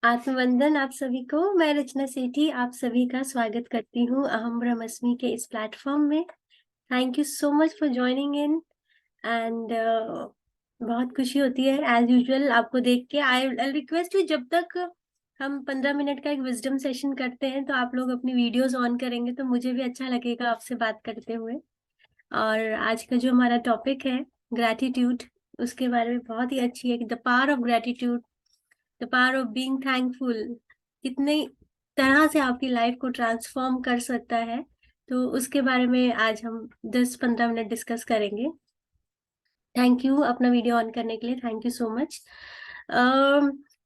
आत्मवंदन आप सभी को। मैं रचना सेठी आप सभी का स्वागत करती हूँ अहम ब्रह्मस्मि के इस प्लेटफॉर्म में। Thank you so much for joining in and बहुत खुशी होती है एज यूजुअल आपको देख के। आई रिक्वेस्ट यू, जब तक हम 15 मिनट का एक विजडम सेशन करते हैं तो आप लोग अपनी वीडियोस ऑन करेंगे तो मुझे भी अच्छा लगेगा आपसे बात करते हुए। और आज का जो हमारा टॉपिक है ग्रैटिट्यूड, उसके बारे में बहुत ही अच्छी है कि the power of gratitude, the power of being thankful कितने तरह से आपकी लाइफ को ट्रांसफॉर्म कर सकता है। तो उसके बारे में आज हम 10-15 मिनट डिस्कस करेंगे। थैंक यू अपना वीडियो ऑन करने के लिए, thank you so much.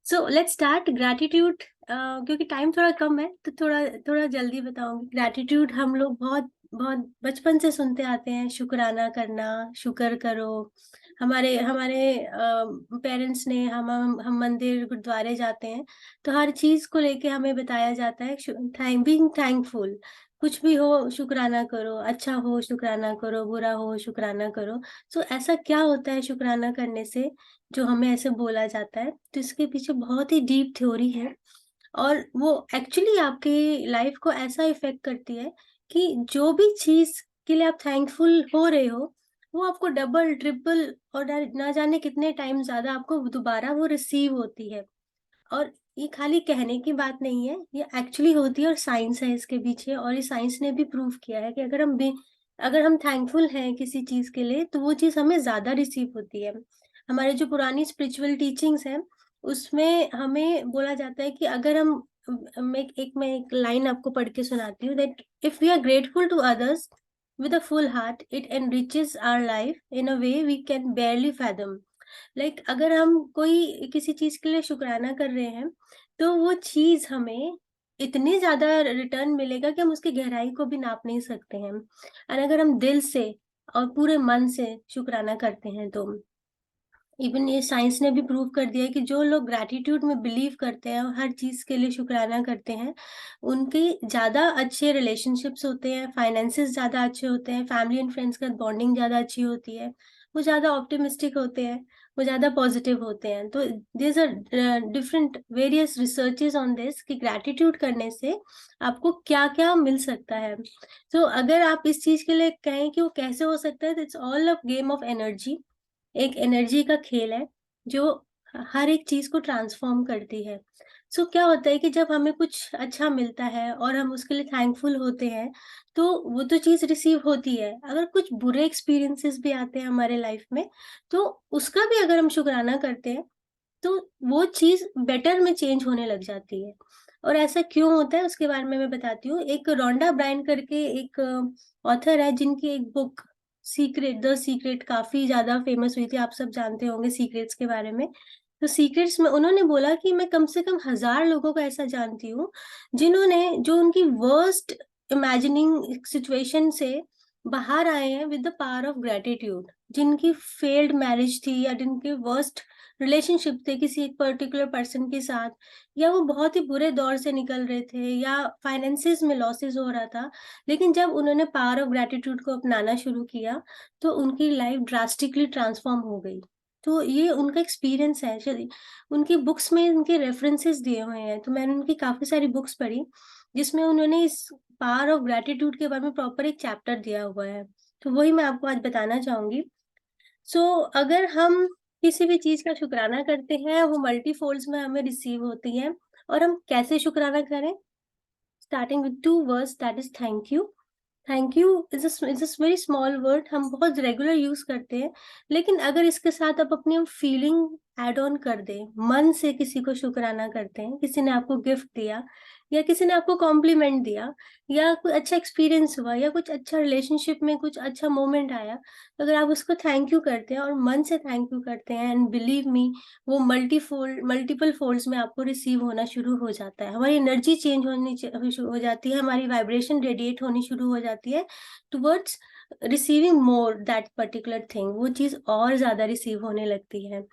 So let's start gratitude. क्योंकि टाइम थोड़ा कम है तो थोड़ा थोड़ा जल्दी बताऊंगी। ग्रैटिट्यूड हम लोग बहुत बहुत बचपन से सुनते आते हैं, शुक्राना करना, शुक्र करो। हमारे हमारे पेरेंट्स ने हम मंदिर गुरुद्वारे जाते हैं तो हर चीज को लेके हमें बताया जाता है बीइंग थैंकफुल। कुछ भी हो शुक्राना करो, अच्छा हो शुक्राना करो, बुरा हो शुक्राना करो। तो ऐसा क्या होता है शुक्राना करने से जो हमें ऐसे बोला जाता है? तो इसके पीछे बहुत ही डीप थ्योरी है और वो एक्चुअली आपकी लाइफ को ऐसा इफेक्ट करती है कि जो भी चीज के लिए आप थैंकफुल हो रहे हो वो आपको डबल ट्रिपल और ना जाने कितने टाइम ज्यादा आपको दोबारा वो रिसीव होती है। और ये खाली कहने की बात नहीं है, ये एक्चुअली होती है और साइंस है इसके पीछे। और ये साइंस ने भी प्रूव किया है कि अगर हम थैंकफुल हैं किसी चीज के लिए तो वो चीज हमें ज्यादा रिसीव होती है। हमारे जो पुरानी स्पिरिचुअल टीचिंग्स हैं उसमें हमें बोला जाता है कि अगर हम मैं एक लाइन आपको पढ़ के सुनाती हूँ, that if we are grateful to others with a full heart it enriches our life in a way we can barely fathom। अगर हम कोई किसी चीज के लिए शुक्राना कर रहे हैं तो वो चीज हमें इतनी ज्यादा रिटर्न मिलेगा कि हम उसकी गहराई को भी नाप नहीं सकते हैं। और अगर हम दिल से और पूरे मन से शुक्राना करते हैं तो इवन ये साइंस ने भी प्रूव कर दिया है कि जो लोग ग्रैटिट्यूड में बिलीव करते हैं और हर चीज के लिए शुक्राना करते हैं उनके ज्यादा अच्छे रिलेशनशिप्स होते हैं, फाइनेंसेस ज्यादा अच्छे होते हैं, फैमिली एंड फ्रेंड्स का बॉन्डिंग ज्यादा अच्छी होती है, वो ज्यादा ऑप्टिमिस्टिक होते हैं, वो ज्यादा पॉजिटिव होते हैं। तो this are different various researches on this कि ग्रैटिट्यूड करने से आपको क्या क्या मिल सकता है। तो अगर आप इस चीज के लिए कहें कि वो कैसे हो सकता है, तो it's all a game of energy. एक एनर्जी का खेल है जो हर एक चीज को ट्रांसफॉर्म करती है। सो क्या होता है कि जब हमें कुछ अच्छा मिलता है और हम उसके लिए थैंकफुल होते हैं तो वो तो चीज रिसीव होती है। अगर कुछ बुरे एक्सपीरियंसेस भी आते हैं हमारे लाइफ में तो उसका भी अगर हम शुक्राना करते हैं तो वो चीज बेटर में चेंज होने लग जाती है। और ऐसा क्यों होता है उसके बारे में मैं बताती हूँ। एक रोंडा ब्रायन करके एक ऑथर है जिनकी एक बुक सीक्रेट द सीक्रेट काफी ज्यादा फेमस हुई थी, आप सब जानते होंगे सीक्रेट्स के बारे में। तो सीक्रेट्स में उन्होंने बोला कि मैं कम से कम 1000 लोगों को ऐसा जानती हूँ जिन्होंने जो उनकी वर्स्ट इमेजिनिंग सिचुएशन से बाहर आए हैं with the power of gratitude. जिनकी फेल्ड मैरिज थी या जिनके वर्स्ट रिलेशनशिप थे किसी एक पर्टिकुलर पर्सन के साथ, या वो बहुत ही बुरे दौर से निकल रहे थे या फाइनेंसेस में लॉसेस हो रहा था, लेकिन जब उन्होंने पावर ऑफ ग्रेटिट्यूड को अपनाना शुरू किया तो उनकी लाइफ ड्रास्टिकली ट्रांसफॉर्म हो गई। तो ये उनका एक्सपीरियंस है। उनकी बुक्स में उनके रेफरेंसेस दिए हुए हैं, तो मैंने उनकी काफी सारी बुक्स पढ़ी जिसमें उन्होंने इस पावर ऑफ ग्रेटिट्यूड के बारे में प्रॉपर एक चैप्टर दिया हुआ है। तो वही मैं आपको आज बताना चाहूंगी। सो अगर हम किसी भी चीज का शुक्राना करते हैं वो मल्टीफोल्ड्स में हमें रिसीव होती है। और हम कैसे शुक्राना करें? Starting with 2 words, that is thank you. Thank you is a very small word, हम बहुत रेगुलर यूज करते हैं, लेकिन अगर इसके साथ आप अपनी फीलिंग एड ऑन कर दें, मन से किसी को शुक्राना करते हैं, किसी ने आपको गिफ्ट दिया या किसी ने आपको कॉम्प्लीमेंट दिया या कुछ अच्छा एक्सपीरियंस हुआ या कुछ अच्छा रिलेशनशिप में कुछ अच्छा मोमेंट आया, तो अगर आप उसको थैंक यू करते हैं और मन से थैंक यू करते हैं, एंड बिलीव मी वो मल्टीपल फोल्ड्स में आपको रिसीव होना शुरू हो जाता है। हमारी एनर्जी चेंज हो जाती है, हमारी वाइब्रेशन रेडिएट होनी शुरू हो जाती है towards receiving more that particular thing. वो चीज और ज्यादा रिसीव होने लगती है।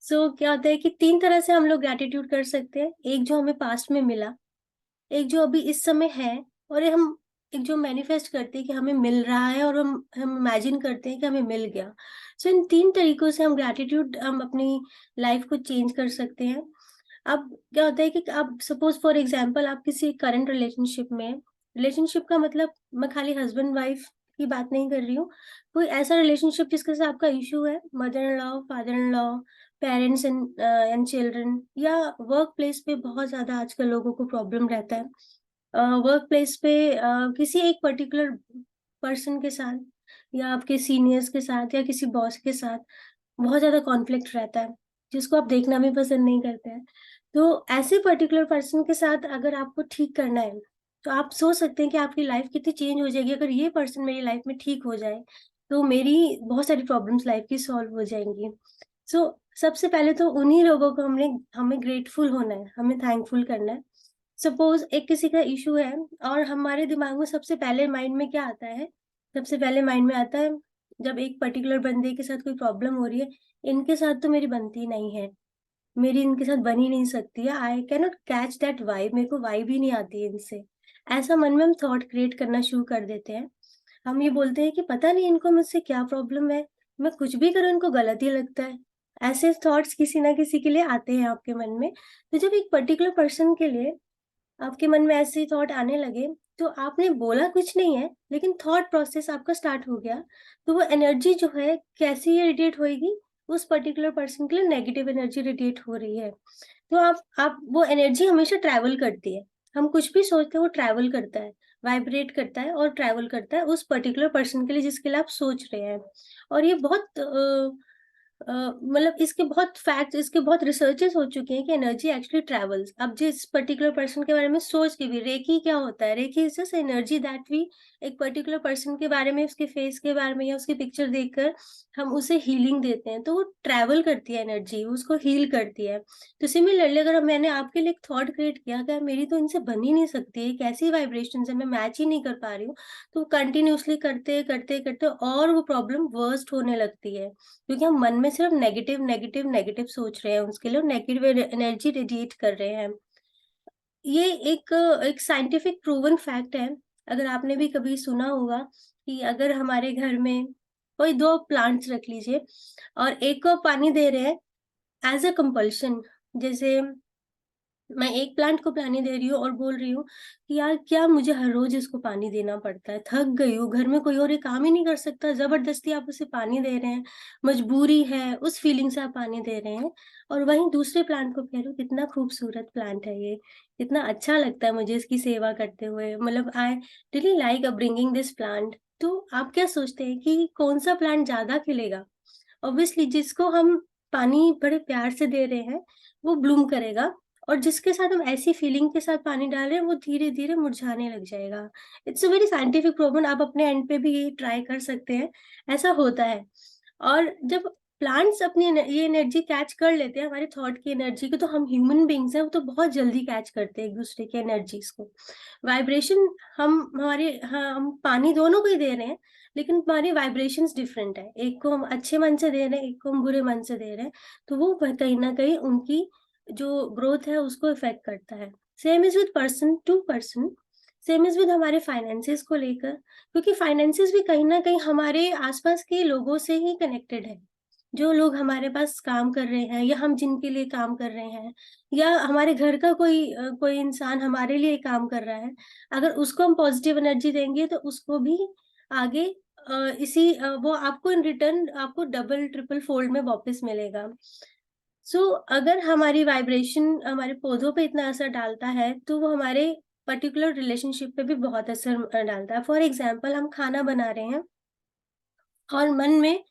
क्या होता है कि 3 तरह से हम लोग ग्रेटिट्यूड कर सकते हैं। एक जो हमें पास्ट में मिला, एक जो अभी इस समय है, और एक जो मैनिफेस्ट करते हैं कि हमें मिल रहा है और हम इमेजिन करते हैं कि हमें मिल गया। इन 3 तरीकों से हम ग्रेटिट्यूड हम अपनी लाइफ को चेंज कर सकते हैं। अब क्या होता है कि आप सपोज फॉर एग्जांपल आप किसी करंट रिलेशनशिप में, रिलेशनशिप का मतलब मैं खाली हस्बैंड वाइफ की बात नहीं कर रही हूँ, कोई ऐसा रिलेशनशिप जिसके साथ आपका इशू है, mother in law, father in law, parents and children, या वर्क प्लेस पे बहुत ज्यादा आजकल लोगों को प्रॉब्लम रहता है, वर्क प्लेस पे किसी एक पर्टिकुलर पर्सन के साथ या आपके सीनियर्स के साथ या किसी बॉस के साथ बहुत ज्यादा कॉन्फ्लिक्ट रहता है, जिसको आप देखना भी पसंद नहीं करते हैं। तो ऐसे पर्टिकुलर पर्सन के साथ अगर आपको ठीक करना है, तो आप सोच सकते हैं कि आपकी लाइफ कितनी चेंज हो जाएगी अगर ये पर्सन मेरी लाइफ में ठीक हो जाए, तो मेरी बहुत सारी प्रॉब्लम्स लाइफ की सॉल्व हो जाएंगी। सो सबसे पहले तो उन्हीं लोगों को हमें ग्रेटफुल होना है, हमें थैंकफुल करना है। सपोज एक किसी का इशू है और हमारे दिमाग में सबसे पहले माइंड में क्या आता है, सबसे पहले माइंड में आता है, जब एक पर्टिकुलर बंदे के साथ कोई प्रॉब्लम हो रही है, इनके साथ तो मेरी बनती नहीं है, मेरी इनके साथ बन ही नहीं सकती है, I can not catch that vibe, मेरे को वाइब ही नहीं आती है इनसे। ऐसा मन में हम थॉट क्रिएट करना शुरू कर देते हैं। हम ये बोलते हैं कि पता नहीं इनको मुझसे क्या प्रॉब्लम है, मैं कुछ भी करूँ इनको गलत ही लगता है। ऐसे थॉट्स किसी ना किसी के लिए आते हैं आपके मन में। तो जब एक पर्टिकुलर पर्सन के लिए आपके मन में ऐसे थॉट आने लगे, तो आपने बोला कुछ नहीं है लेकिन थॉट प्रोसेस आपका स्टार्ट हो गया, तो वो एनर्जी जो है कैसी रेडिएट होएगी, उस पर्टिकुलर पर्सन के लिए नेगेटिव एनर्जी रेडिएट हो रही है। तो आप वो एनर्जी हमेशा ट्रैवल करती है, हम कुछ भी सोचते हैं वो ट्रैवल करता है, वाइब्रेट करता है और ट्रैवल करता है उस पर्टिकुलर पर्सन के लिए जिसके लिए आप सोच रहे हैं। और ये बहुत मतलब इसके बहुत फैक्ट्स, इसके बहुत रिसर्चेस हो चुके हैं कि एनर्जी एक्चुअली ट्रैवल्स। अब जिस पर्टिकुलर पर्सन के बारे में सोच के भी, रेकी क्या होता है, reiki is just energy that we, एक पर्टिकुलर पर्सन के बारे में, उसके फेस के बारे में या उसकी पिक्चर देखकर हम उसे हीलिंग देते हैं, तो वो ट्रैवल करती है एनर्जी, उसको हील करती है। तो सिमिलरली अगर मैंने आपके लिए एक थॉट क्रिएट किया कि मेरी तो इनसे बन ही नहीं सकती है, कैसी वाइब्रेशन है, मैं मैच ही नहीं कर पा रही हूँ, तो कंटिन्यूसली करते करते करते और वो प्रॉब्लम वर्स्ट होने लगती है, क्योंकि हम मन में सिर्फ नेगेटिव नेगेटिव नेगेटिव सोच रहे हैं उसके लिए, नेगेटिव एनर्जी रेडिएट कर रहे हैं। ये एक साइंटिफिक प्रूवन फैक्ट है। अगर आपने भी कभी सुना होगा कि अगर हमारे घर में कोई दो प्लांट्स रख लीजिए और एक को पानी दे रहे हैं एज अ कंपल्शन, जैसे मैं एक प्लांट को पानी दे रही हूँ और बोल रही हूँ कि यार क्या मुझे हर रोज इसको पानी देना पड़ता है, थक गई हूँ, घर में कोई और ये काम ही नहीं कर सकता, जबरदस्ती आप उसे पानी दे रहे हैं, मजबूरी है, उस फीलिंग से आप पानी दे रहे हैं। और वहीं दूसरे प्लांट को कह रहे हो कितना खूबसूरत प्लांट है ये, कितना अच्छा लगता है मुझे इसकी सेवा करते हुए, मतलब I really like bringing this plant. तो आप क्या सोचते हैं कि कौन सा प्लांट ज्यादा खिलेगा? ऑब्वियसली जिसको हम पानी बड़े प्यार से दे रहे हैं वो ब्लूम करेगा, और जिसके साथ हम ऐसी फीलिंग के साथ पानी डाल रहे हैं वो धीरे धीरे मुरझाने लग जाएगा। It's a very scientific problem, आप अपने एंड पे भी ये ट्राई कर सकते हैं, ऐसा होता है। और जब प्लांट्स अपनी ये एनर्जी कैच कर लेते हैं हमारे थॉट की एनर्जी को, तो हम ह्यूमन बींग्स हैं वो तो बहुत जल्दी कैच करते हैं एक दूसरे की एनर्जीज को, वाइब्रेशन। हम पानी दोनों को ही दे रहे हैं, लेकिन हमारी वाइब्रेशंस डिफरेंट है, एक को हम अच्छे मन से दे रहे हैं, एक को हम बुरे मन से दे रहे हैं, तो वो कहीं ना कहीं उनकी जो ग्रोथ है उसको इफेक्ट करता है। Same is with person to person, same is with हमारे फाइनेंसेस को लेकर, क्योंकि फाइनेंसेस भी कहीं ना कहीं हमारे आसपास के लोगों से ही कनेक्टेड है। जो लोग हमारे पास काम कर रहे हैं या हम जिनके लिए काम कर रहे हैं, या हमारे घर का कोई इंसान हमारे लिए काम कर रहा है, अगर उसको हम पॉजिटिव एनर्जी देंगे तो उसको भी आगे वो आपको इन रिटर्न आपको डबल ट्रिपल फोल्ड में वापस मिलेगा। अगर हमारी वाइब्रेशन हमारे पौधों पे इतना असर डालता है, तो वो हमारे पर्टिकुलर रिलेशनशिप पे भी बहुत असर डालता है। फॉर एग्जाम्पल हम खाना बना रहे हैं और मन में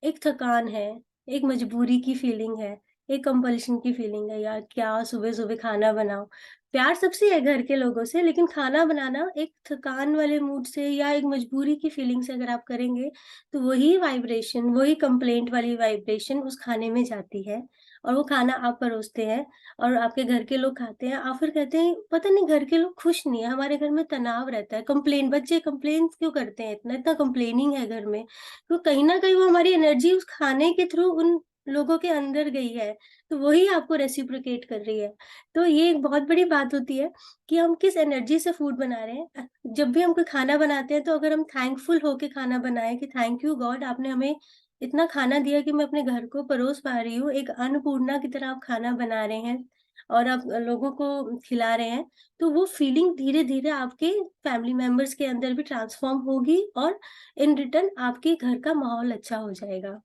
एक थकान है, एक मजबूरी की फीलिंग है, एक कंपल्शन की फीलिंग है, यार क्या सुबह सुबह खाना बनाओ। प्यार सबसे है घर के लोगों से, लेकिन खाना बनाना एक थकान वाले मूड से या एक मजबूरी की फीलिंग से अगर आप करेंगे, तो वही वाइब्रेशन, वही कंप्लेंट वाली वाइब्रेशन उस खाने में जाती है, और वो खाना आप परोसते हैं और आपके घर के लोग खाते हैं, आप फिर कहते हैं पता नहीं घर के लोग खुश नहीं है, हमारे घर में तनाव रहता है, कंप्लेन, बच्चे कंप्लेन क्यों करते हैं, इतना इतना कंप्लेनिंग है घर में। तो कहीं ना कहीं वो हमारी एनर्जी उस खाने के थ्रू उन लोगों के अंदर गई है, तो वही आपको रेसिप्रोकेट कर रही है। तो ये एक बहुत बड़ी बात होती है कि हम किस एनर्जी से फूड बना रहे हैं। जब भी हम कोई खाना बनाते हैं, तो अगर हम थैंकफुल होके खाना बनाए कि थैंक यू गॉड, आपने हमें इतना खाना दिया कि मैं अपने घर को परोस पा रही हूँ, एक अन्नपूर्णा की तरह आप खाना बना रहे हैं, और आप लोगों को खिला रहे हैं, तो वो फीलिंग धीरे धीरे आपके फैमिली मेंबर्स के अंदर भी ट्रांसफॉर्म होगी और इन रिटर्न आपके घर का माहौल अच्छा हो जाएगा।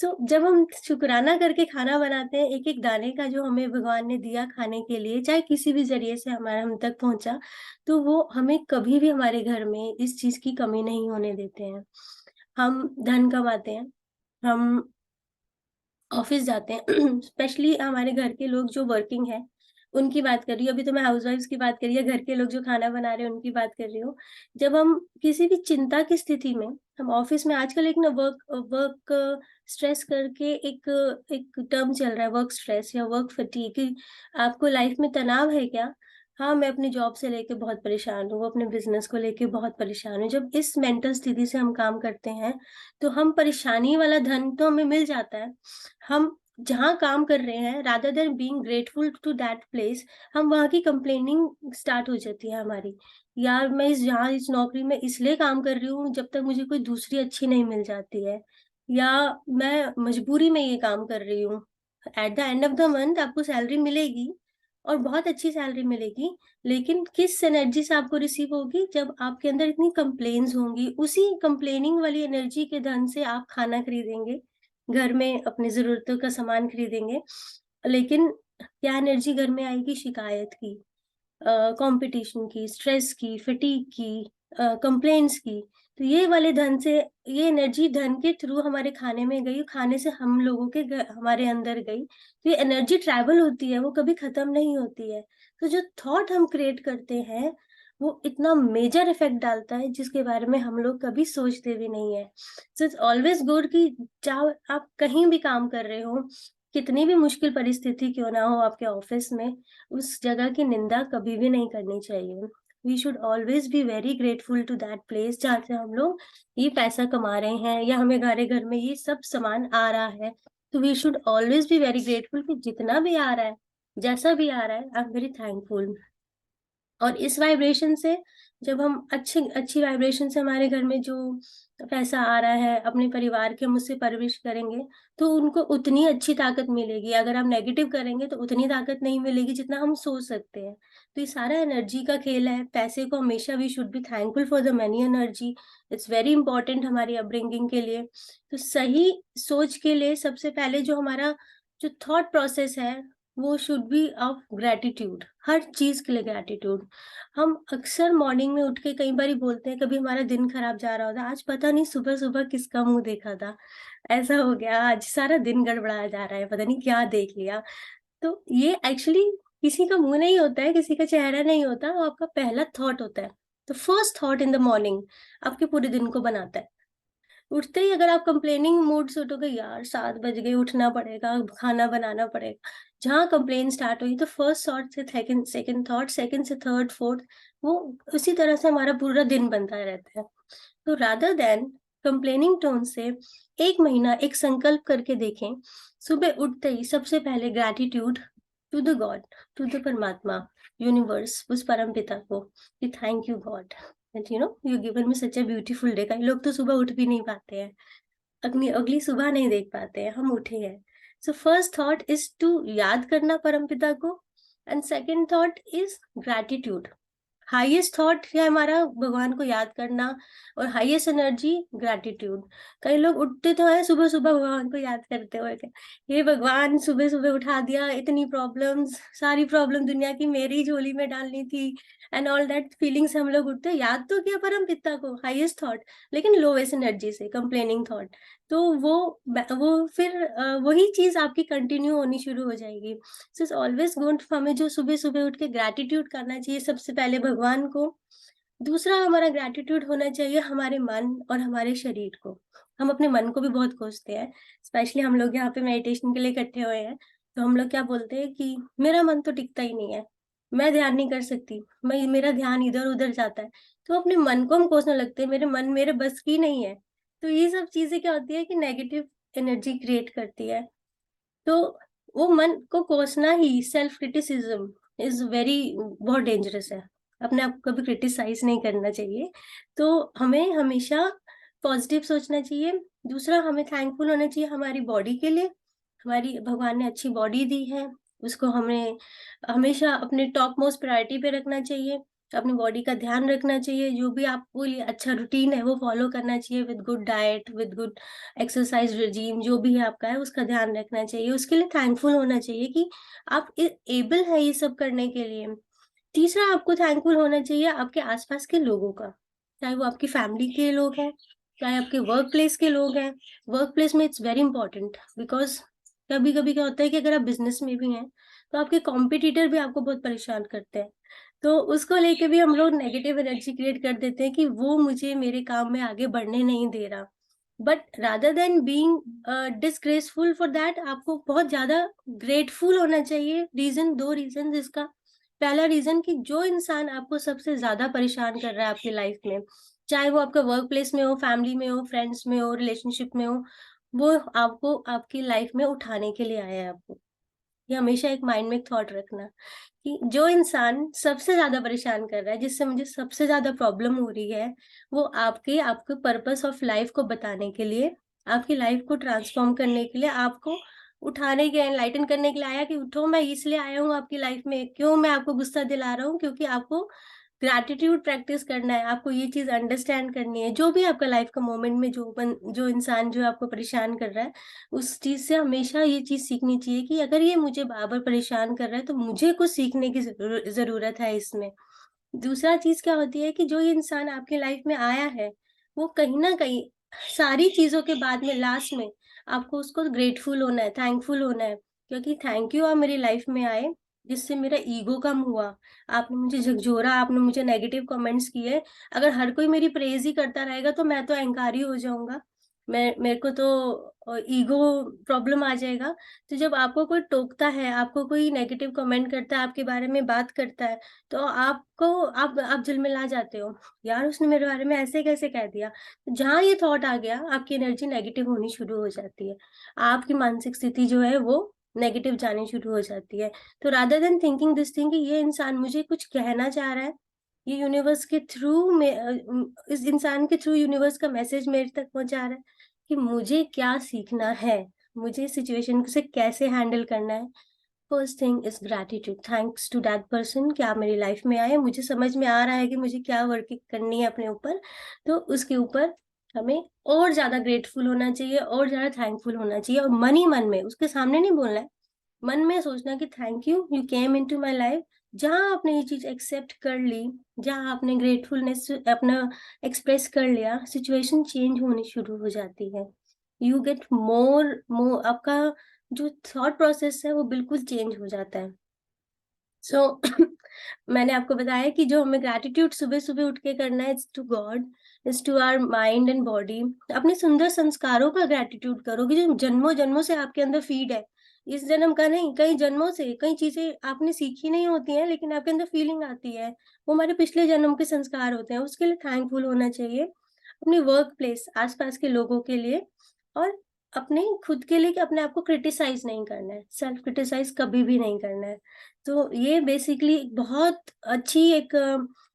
जब हम शुक्राना करके खाना बनाते हैं, एक एक दाने का जो हमें भगवान ने दिया खाने के लिए, चाहे किसी भी जरिए से हमारा हम तक पहुंचा, तो वो हमें कभी भी हमारे घर में इस चीज की कमी नहीं होने देते हैं। हम धन कमाते हैं, हम ऑफिस जाते हैं स्पेशली हमारे घर के लोग जो वर्किंग है उनकी बात कर रही हूँ, अभी तो मैं हाउसवाइफ्स की बात कर रही हूँ, घर के लोग जो खाना बना रहे हैं उनकी बात कर रही हूँ। जब हम किसी भी चिंता की स्थिति में, हम ऑफिस में आजकल एक ना वर्क स्ट्रेस करके एक एक टर्म चल रहा है, वर्क स्ट्रेस या वर्क फटीग, कि आपको लाइफ में तनाव है क्या? हाँ, मैं अपनी जॉब से लेके बहुत परेशान हूँ, अपने बिजनेस को लेके बहुत परेशान हूँ। जब इस मेंटल स्थिति से हम काम करते हैं, तो हम परेशानी वाला धन तो हमें मिल जाता है। हम जहाँ काम कर रहे हैं, rather than being grateful to that place, हम वहाँ की कंप्लेनिंग स्टार्ट हो जाती है हमारी। यार, मैं इस नौकरी में इसलिए काम कर रही हूँ जब तक मुझे कोई दूसरी अच्छी नहीं मिल जाती है, या मैं मजबूरी में ये काम कर रही हूँ। At the end of the month आपको सैलरी मिलेगी और बहुत अच्छी सैलरी मिलेगी, लेकिन किस एनर्जी से आपको रिसीव होगी? जब आपके अंदर इतनी कंप्लेन्स होंगी, उसी कंप्लेनिंग वाली एनर्जी के धन से आप खाना खरीदेंगे, घर में अपनी जरूरतों का सामान खरीदेंगे, लेकिन क्या एनर्जी घर में आएगी? शिकायत की, कंपटीशन की, स्ट्रेस की, फटीग की, कंप्लेंट्स की। तो ये वाले धन से, ये एनर्जी धन के थ्रू हमारे खाने में गई, खाने से हम लोगों के हमारे अंदर गई, तो ये एनर्जी ट्रैवल होती है, वो कभी खत्म नहीं होती है। तो जो थॉट हम क्रिएट करते हैं, वो इतना मेजर इफेक्ट डालता है जिसके बारे में हम लोग कभी सोचते भी नहीं है। सो इट्स ऑलवेज गुड कि चाहे आप कहीं भी काम कर रहे हो, कितनी भी मुश्किल परिस्थिति क्यों ना हो आपके ऑफिस में, उस जगह की निंदा कभी भी नहीं करनी चाहिए। We should always be very grateful to that place जहाँ से हम लोग ये पैसा कमा रहे हैं, या हमें हमारे घर में ये सब सामान आ रहा है। तो we should always be very grateful कि जितना भी आ रहा है, जैसा भी आ रहा है, आई एम वेरी थैंकफुल। और इस वाइब्रेशन से, जब हम अच्छी अच्छी वाइब्रेशन से हमारे घर में जो पैसा आ रहा है, अपने परिवार के हम उससे परवरिश करेंगे, तो उनको उतनी अच्छी ताकत मिलेगी। अगर आप नेगेटिव करेंगे तो उतनी ताकत नहीं मिलेगी जितना हम सोच सकते हैं। तो ये सारा एनर्जी का खेल है। पैसे को हमेशा we should be thankful for the money energy, it's very important हमारी अपब्रिंगिंग के लिए। तो सही सोच के लिए सबसे पहले जो हमारा जो थॉट प्रोसेस है, वो शुड बी ऑफ ग्रेटिट्यूड, हर चीज के लिए ग्रेटिट्यूड। हम अक्सर मॉर्निंग में उठ के कई बार बोलते हैं, कभी हमारा दिन खराब जा रहा होता है, आज पता नहीं सुबह सुबह किसका मुंह देखा था, ऐसा हो गया, आज सारा दिन गड़बड़ा जा रहा है, पता नहीं क्या देख लिया। तो ये एक्चुअली किसी का मुंह नहीं होता है, किसी का चेहरा नहीं होता, वो आपका पहला थॉट होता है। तो first thought in the morning आपके पूरे दिन को बनाता है। उठते ही अगर आप कंप्लेनिंग मूड से उठोगे, यार 7 बज गए, उठना पड़ेगा, खाना बनाना पड़ेगा, जहाँ कंप्लेन स्टार्ट हुई, तो फर्स्ट थॉट से सेकंड सेकंड थॉट, सेकंड से थर्ड फोर्थ, वो उसी तरह से हमारा पूरा दिन बनता रहता है। तो रादर देन कंप्लेनिंग टोन से, एक महीना एक संकल्प करके देखें, सुबह उठते ही सबसे पहले gratitude to the God, to the परमात्मा, यूनिवर्स, उस परम पिता को, कि thank you God that you given me such a beautiful day। कई लोग तो सुबह उठ भी नहीं पाते हैं, अपनी अगली सुबह नहीं देख पाते हैं, हम उठे हैं। So first thought is to याद करना परमपिता को, and second thought is gratitude. Highest thought है हमारा भगवान को याद करना, और हाईएस्ट एनर्जी ग्रैटिट्यूड। कई लोग उठते तो है सुबह सुबह भगवान को याद करते हुए, हे भगवान सुबह सुबह उठा दिया, इतनी प्रॉब्लम्स, सारी प्रॉब्लम दुनिया की मेरी झोली में डालनी थी, एंड ऑल दैट फीलिंग्स हम लोग उठते, याद तो किया परम पिता को, हाईएस्ट थॉट, लेकिन लोवेस्ट एनर्जी से, कंप्लेनिंग थॉट। तो वो फिर वही चीज आपकी कंटिन्यू होनी शुरू हो जाएगी। सो इट्स ऑलवेज गुड, हमें जो सुबह सुबह उठ के ग्रैटिट्यूड करना चाहिए सबसे पहले भगवान को। दूसरा हमारा ग्रैटिट्यूड होना चाहिए हमारे मन और हमारे शरीर को। हम अपने मन को भी बहुत कोसते हैं, स्पेशली हम लोग यहाँ पे मेडिटेशन के लिए इकट्ठे हुए हैं, तो हम लोग क्या बोलते हैं कि मेरा मन तो टिकता ही नहीं है, मैं ध्यान नहीं कर सकती, मेरा ध्यान इधर उधर जाता है। तो अपने मन को हम कोसने लगते हैं, मेरे मन मेरे बस की नहीं है। तो ये सब चीजें क्या होती है कि नेगेटिव एनर्जी क्रिएट करती है। तो वो मन को कोसना ही, सेल्फ क्रिटिसिज्म इज वेरी, बहुत डेंजरस है। अपने आप को कभी क्रिटिसाइज नहीं करना चाहिए। तो हमें हमेशा पॉजिटिव सोचना चाहिए। दूसरा, हमें थैंकफुल होना चाहिए हमारी बॉडी के लिए। हमारी भगवान ने अच्छी बॉडी दी है, उसको हमें हमेशा अपने टॉप मोस्ट प्रायोरिटी पे रखना चाहिए, अपनी बॉडी का ध्यान रखना चाहिए, जो भी आपको ये अच्छा रूटीन है वो फॉलो करना चाहिए, with good diet, with good exercise regime, जो भी है आपका है उसका ध्यान रखना चाहिए। उसके लिए थैंकफुल होना चाहिए कि आप एबल है ये सब करने के लिए। तीसरा, आपको थैंकफुल होना चाहिए आपके आसपास के लोगों का, चाहे वो आपकी फैमिली के लोग हैं, चाहे आपके वर्क प्लेस के लोग हैं। वर्क प्लेस में इट्स वेरी इंपॉर्टेंट, बिकॉज कभी कभी क्या होता है कि अगर आप बिजनेस में भी हैं तो आपके कॉम्पिटिटर भी आपको बहुत परेशान करते हैं, तो उसको लेके भी हम लोग नेगेटिव एनर्जी क्रिएट कर देते हैं कि वो मुझे मेरे काम में आगे बढ़ने नहीं दे रहा। But rather than being disgraceful for that, आपको बहुत ज्यादा ग्रेटफुल होना चाहिए। दो रीजन इसका। पहला रीजन कि जो इंसान आपको सबसे ज्यादा परेशान कर रहा है आपकी लाइफ में, चाहे वो आपका वर्क प्लेस में हो, फैमिली में हो, फ्रेंड्स में हो, रिलेशनशिप में हो, वो आपको आपकी लाइफ में उठाने के लिए आया है आपको। ये हमेशा एक माइंड में थॉट रखना कि जो इंसान सबसे ज्यादा परेशान कर रहा है, जिससे मुझे सबसे ज्यादा प्रॉब्लम हो रही है, वो आपके पर्पस ऑफ लाइफ को बताने के लिए, आपकी लाइफ को ट्रांसफॉर्म करने के लिए, आपको उठाने के, एनलाइटन करने के लिए आया कि उठो, मैं इसलिए आया हूँ आपकी लाइफ में। क्यों मैं आपको गुस्सा दिला रहा हूँ? क्योंकि आपको ग्रैटिट्यूड प्रैक्टिस करना है, आपको ये चीज अंडरस्टैंड करनी है। जो भी आपका लाइफ का मोमेंट में जो इंसान जो आपको परेशान कर रहा है, उस चीज से हमेशा ये चीज सीखनी चाहिए कि अगर ये मुझे बार बार परेशान कर रहा है तो मुझे कुछ सीखने की जरूरत है इसमें। दूसरा चीज क्या होती है कि जो ये इंसान आपकी लाइफ में आया है, वो कहीं ना कहीं सारी चीजों के बाद में लास्ट में आपको उसको ग्रेटफुल होना है, थैंकफुल होना है, क्योंकि थैंक यू आप मेरी लाइफ में आए, जिससे मेरा ईगो कम हुआ। आपने मुझे झकझोरा, आपने मुझे नेगेटिव कमेंट्स किए। अगर हर कोई मेरी प्रेज ही करता रहेगा तो मैं तो अहंकारी हो जाऊंगा, मेरे को तो ईगो प्रॉब्लम आ जाएगा। तो जब आपको कोई टोकता है, आपको कोई नेगेटिव कमेंट करता है, आपके बारे में बात करता है, तो आप झिलमिला जाते हो, यार उसने मेरे बारे में ऐसे कैसे कह दिया। जहां ये थॉट आ गया, आपकी एनर्जी नेगेटिव होनी शुरू हो जाती है, आपकी मानसिक स्थिति जो है वो नेगेटिव जानी शुरू हो जाती है। तो rather than thinking this thing कि ये इंसान मुझे कुछ कहना चाह रहा है, ये यूनिवर्स के थ्रू में इस इंसान के थ्रू यूनिवर्स का मैसेज मेरे तक पहुंचा रहा है कि मुझे क्या सीखना है, मुझे इस सिचुएशन से कैसे हैंडल करना है। First thing is gratitude, thanks to that person कि आप मेरी लाइफ में आए, मुझे समझ में आ रहा है कि मुझे क्या वर्क करनी है अपने ऊपर। तो उसके ऊपर हमें और ज्यादा ग्रेटफुल होना चाहिए, और ज्यादा थैंकफुल होना चाहिए, और मन ही मन में, उसके सामने नहीं बोलना है, मन में सोचना कि thank you came into my life. जहां आपने ये चीज एक्सेप्ट कर ली, जहां आपने ग्रेटफुलनेस अपना एक्सप्रेस कर लिया, सिचुएशन चेंज होनी शुरू हो जाती है। यू गेट मोर मोर, आपका जो थॉट प्रोसेस है वो बिल्कुल चेंज हो जाता है। सो मैंने आपको बताया कि जो हमें ग्रैटिट्यूड सुबह सुबह उठ के करना है, it's to God, it's to our mind and body. अपने सुंदर संस्कारों का ग्रैटिट्यूड करो कि जो जन्मों जन्मों से आपके अंदर फीड है, इस जन्म का नहीं, कई जन्मों से कई चीजें आपने सीखी नहीं होती हैं लेकिन आपके अंदर फीलिंग आती है, वो हमारे पिछले जन्म के संस्कार होते हैं। उसके लिए थैंकफुल होना चाहिए, अपने वर्क प्लेस, आसपास के लोगों के लिए, और अपने खुद के लिए कि अपने आप को क्रिटिसाइज नहीं करना है, सेल्फ क्रिटिसाइज कभी भी नहीं करना है। तो ये बेसिकली बहुत अच्छी एक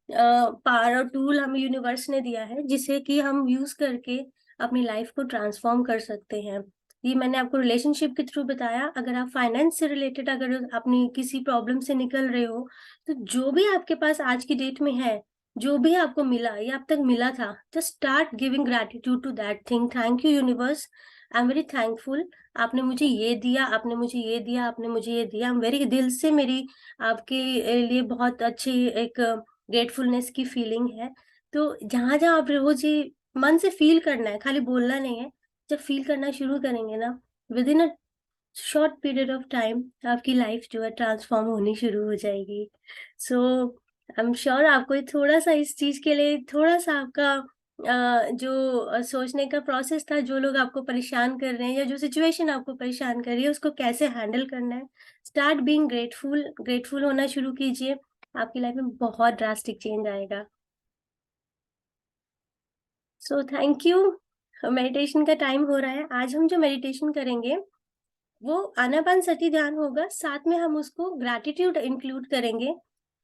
पावर और टूल हमें यूनिवर्स ने दिया है, जिसे कि हम यूज करके अपनी लाइफ को ट्रांसफॉर्म कर सकते हैं। ये मैंने आपको रिलेशनशिप के थ्रू बताया। अगर आप फाइनेंस से रिलेटेड, अगर अपनी किसी प्रॉब्लम से निकल रहे हो, तो जो भी आपके पास आज की डेट में है, जो भी आपको मिला या अब तक मिला था, just start giving gratitude to that thing. Thank you universe, I am very thankful, आपने मुझे ये दिया, आपने मुझे ये दिया, आपने मुझे ये दिया। मेरी दिल से मेरी आपके लिए बहुत अच्छी एक ग्रेटफुलनेस की फीलिंग है। तो जहां जहां आप रोज ये मन से फील करना है, खाली बोलना नहीं है। जब फील करना शुरू करेंगे ना, with in a short period of time आपकी लाइफ जो है ट्रांसफॉर्म होनी शुरू हो जाएगी। सो आई एम श्योर आपको ये थोड़ा सा इस चीज के लिए थोड़ा सा आपका जो सोचने का प्रोसेस था, जो लोग आपको परेशान कर रहे हैं या जो सिचुएशन आपको परेशान कर रही है उसको कैसे हैंडल करना है, स्टार्ट बीइंग ग्रेटफुल, ग्रेटफुल होना शुरू कीजिए। आपकी लाइफ में बहुत ड्रास्टिक चेंज आएगा। सो थैंक यू। मेडिटेशन का टाइम हो रहा है। आज हम जो मेडिटेशन करेंगे वो आनापान सती ध्यान होगा, साथ में हम उसको ग्रैटिट्यूड इंक्लूड करेंगे।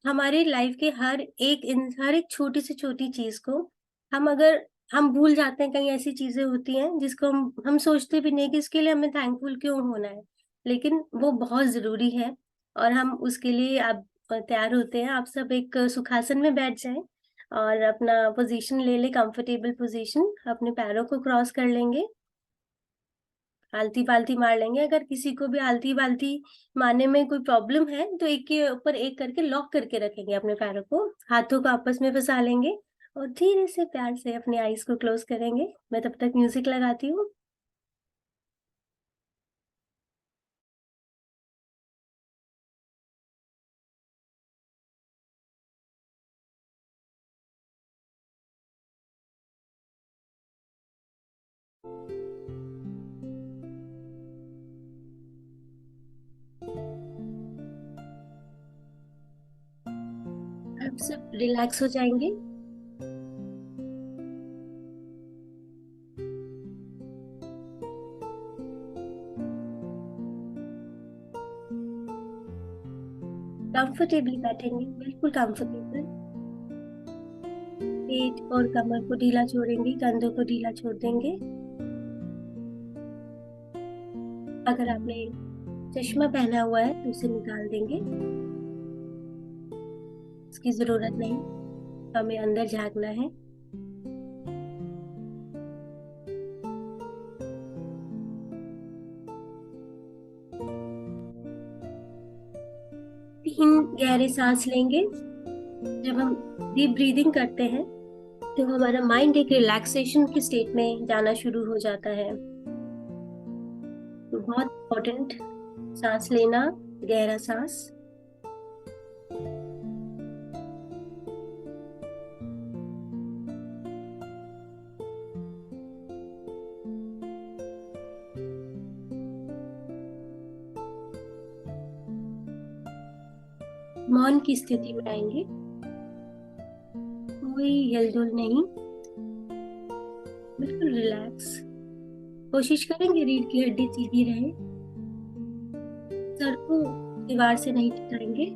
हमारी लाइफ के हर एक छोटी से छोटी चीज को हम अगर हम भूल जाते हैं, कई ऐसी चीजें होती हैं जिसको हम सोचते भी नहीं कि इसके लिए हमें थैंकफुल क्यों होना है, लेकिन वो बहुत जरूरी है। और हम उसके लिए आप तैयार होते हैं। आप सब एक सुखासन में बैठ जाएं और अपना पोजीशन ले ले, कंफर्टेबल पोजीशन। अपने पैरों को क्रॉस कर लेंगे, आलती पालती मार लेंगे। अगर किसी को भी आलती पालती मारने में कोई प्रॉब्लम है तो एक के ऊपर एक करके लॉक करके रखेंगे अपने पैरों को, हाथों को आपस में फंसा लेंगे और धीरे से प्यार से अपने आईज को क्लोज करेंगे। मैं तब तक म्यूजिक लगाती हूँ। आप सब रिलैक्स हो जाएंगे। कंफर्टेबली बैठेंगे, बिल्कुल कंफर्टेबल। पेट और कमर को ढीला छोड़ेंगे, कंधों को ढीला छोड़ देंगे। अगर आपने चश्मा पहना हुआ है तो उसे निकाल देंगे, इसकी जरूरत नहीं। हमें अंदर झांकना है। तीन गहरे सांस लेंगे। जब हम डीप ब्रीदिंग करते हैं तो हमारा माइंड एक रिलैक्सेशन की स्टेट में जाना शुरू हो जाता है। तो बहुत इम्पोर्टेंट, सांस लेना, गहरा सांस। मौन की स्थिति में आएंगे, कोई हिलडुल नहीं, बिल्कुल रिलैक्स। कोशिश करेंगे रीढ़ की हड्डी सीधी रहे, सर को दीवार से नहीं टकराएंगे।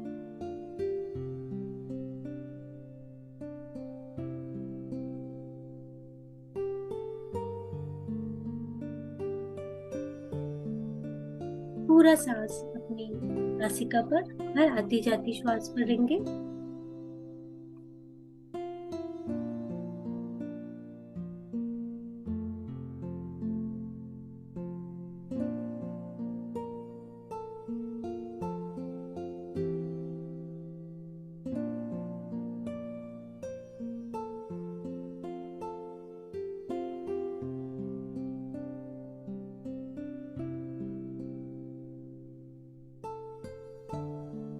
पूरा सांस अपनी नासिका पर हर आती जाती श्वास पर लेंगे।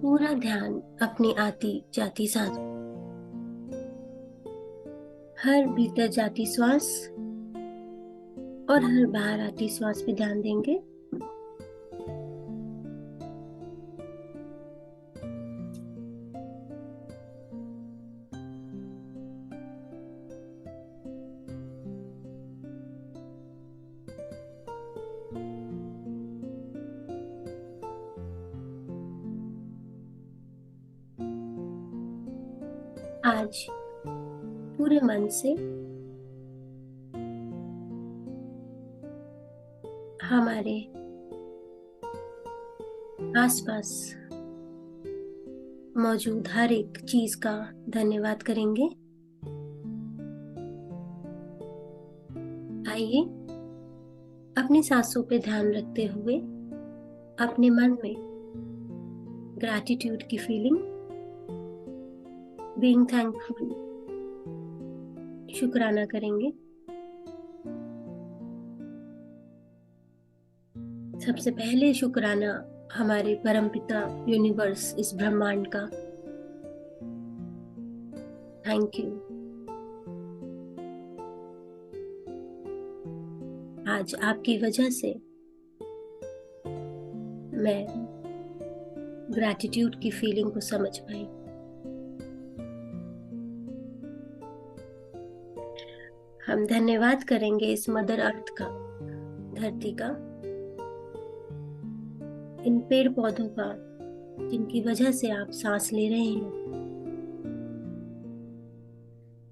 पूरा ध्यान अपनी आती जाती सांस, हर भीतर जाती श्वास और हर बाहर आती श्वास पे ध्यान देंगे। आज पूरे मन से हमारे आसपास मौजूद हर एक चीज का धन्यवाद करेंगे। आइए अपनी सांसों पे ध्यान रखते हुए अपने मन में ग्रैटिट्यूड की फीलिंग, बीइंग थैंकफुल, शुक्राना करेंगे। सबसे पहले शुक्राना हमारे परमपिता यूनिवर्स, इस ब्रह्मांड का। Thank you. आज आपकी वजह से मैं ग्रैटिट्यूड की फीलिंग को समझ पाई। हम धन्यवाद करेंगे इस मदर अर्थ का, धरती का, इन पेड़ पौधों का जिनकी वजह से आप सांस ले रहे हैं।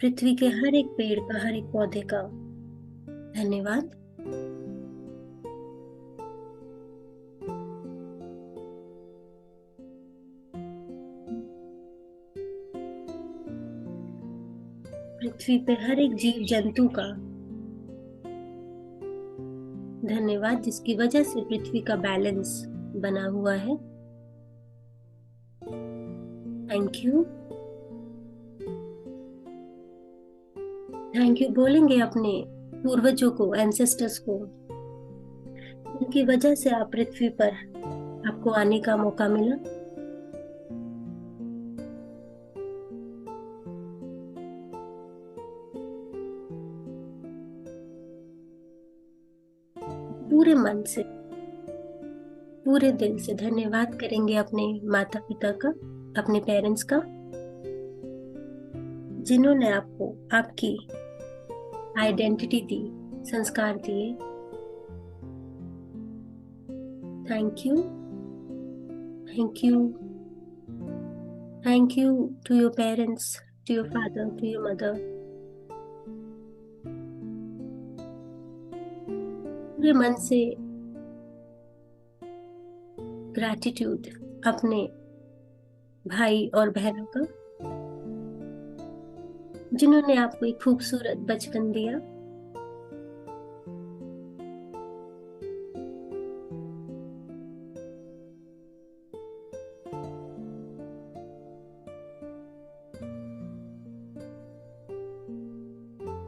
पृथ्वी के हर एक पेड़ का, हर एक पौधे का धन्यवाद। पृथ्वी पे हर एक जीव जंतु का धन्यवाद, जिसकी वजह से पृथ्वी का बैलेंस बना हुआ है। Thank you. थैंक यू बोलेंगे अपने पूर्वजों को, एंसेस्टर्स को, उनकी वजह से आप पृथ्वी पर आपको आने का मौका मिला। पूरे मन से, पूरे दिल से धन्यवाद करेंगे अपने माता पिता का, अपने पेरेंट्स का, जिन्होंने आपको आपकी आइडेंटिटी दी, संस्कार दिए। Thank you, thank you, thank you to your parents, to your father, to your mother. पूरे मन से ग्रैटिट्यूड अपने भाई और बहनों का, जिन्होंने आपको एक खूबसूरत बचपन दिया।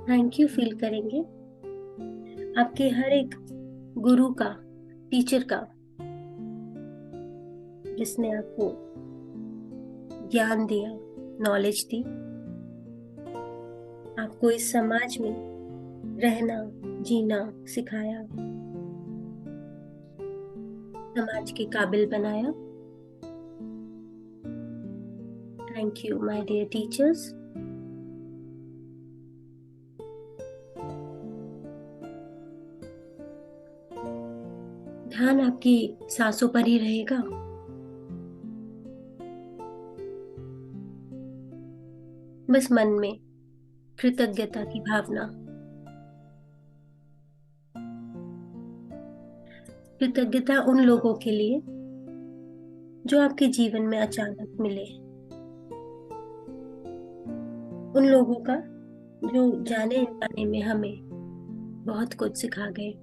थैंक यू फील करेंगे आपके हर एक गुरु का, टीचर का, जिसने आपको ज्ञान दिया, नॉलेज दी, आपको इस समाज में रहना, जीना सिखाया, समाज के काबिल बनाया। Thank you my dear teachers. ध्यान आपकी सांसों पर ही रहेगा। बस मन में कृतज्ञता की भावना, कृतज्ञता उन लोगों के लिए जो आपके जीवन में अचानक मिले, उन लोगों का जो जाने जाने में हमें बहुत कुछ सिखा गए।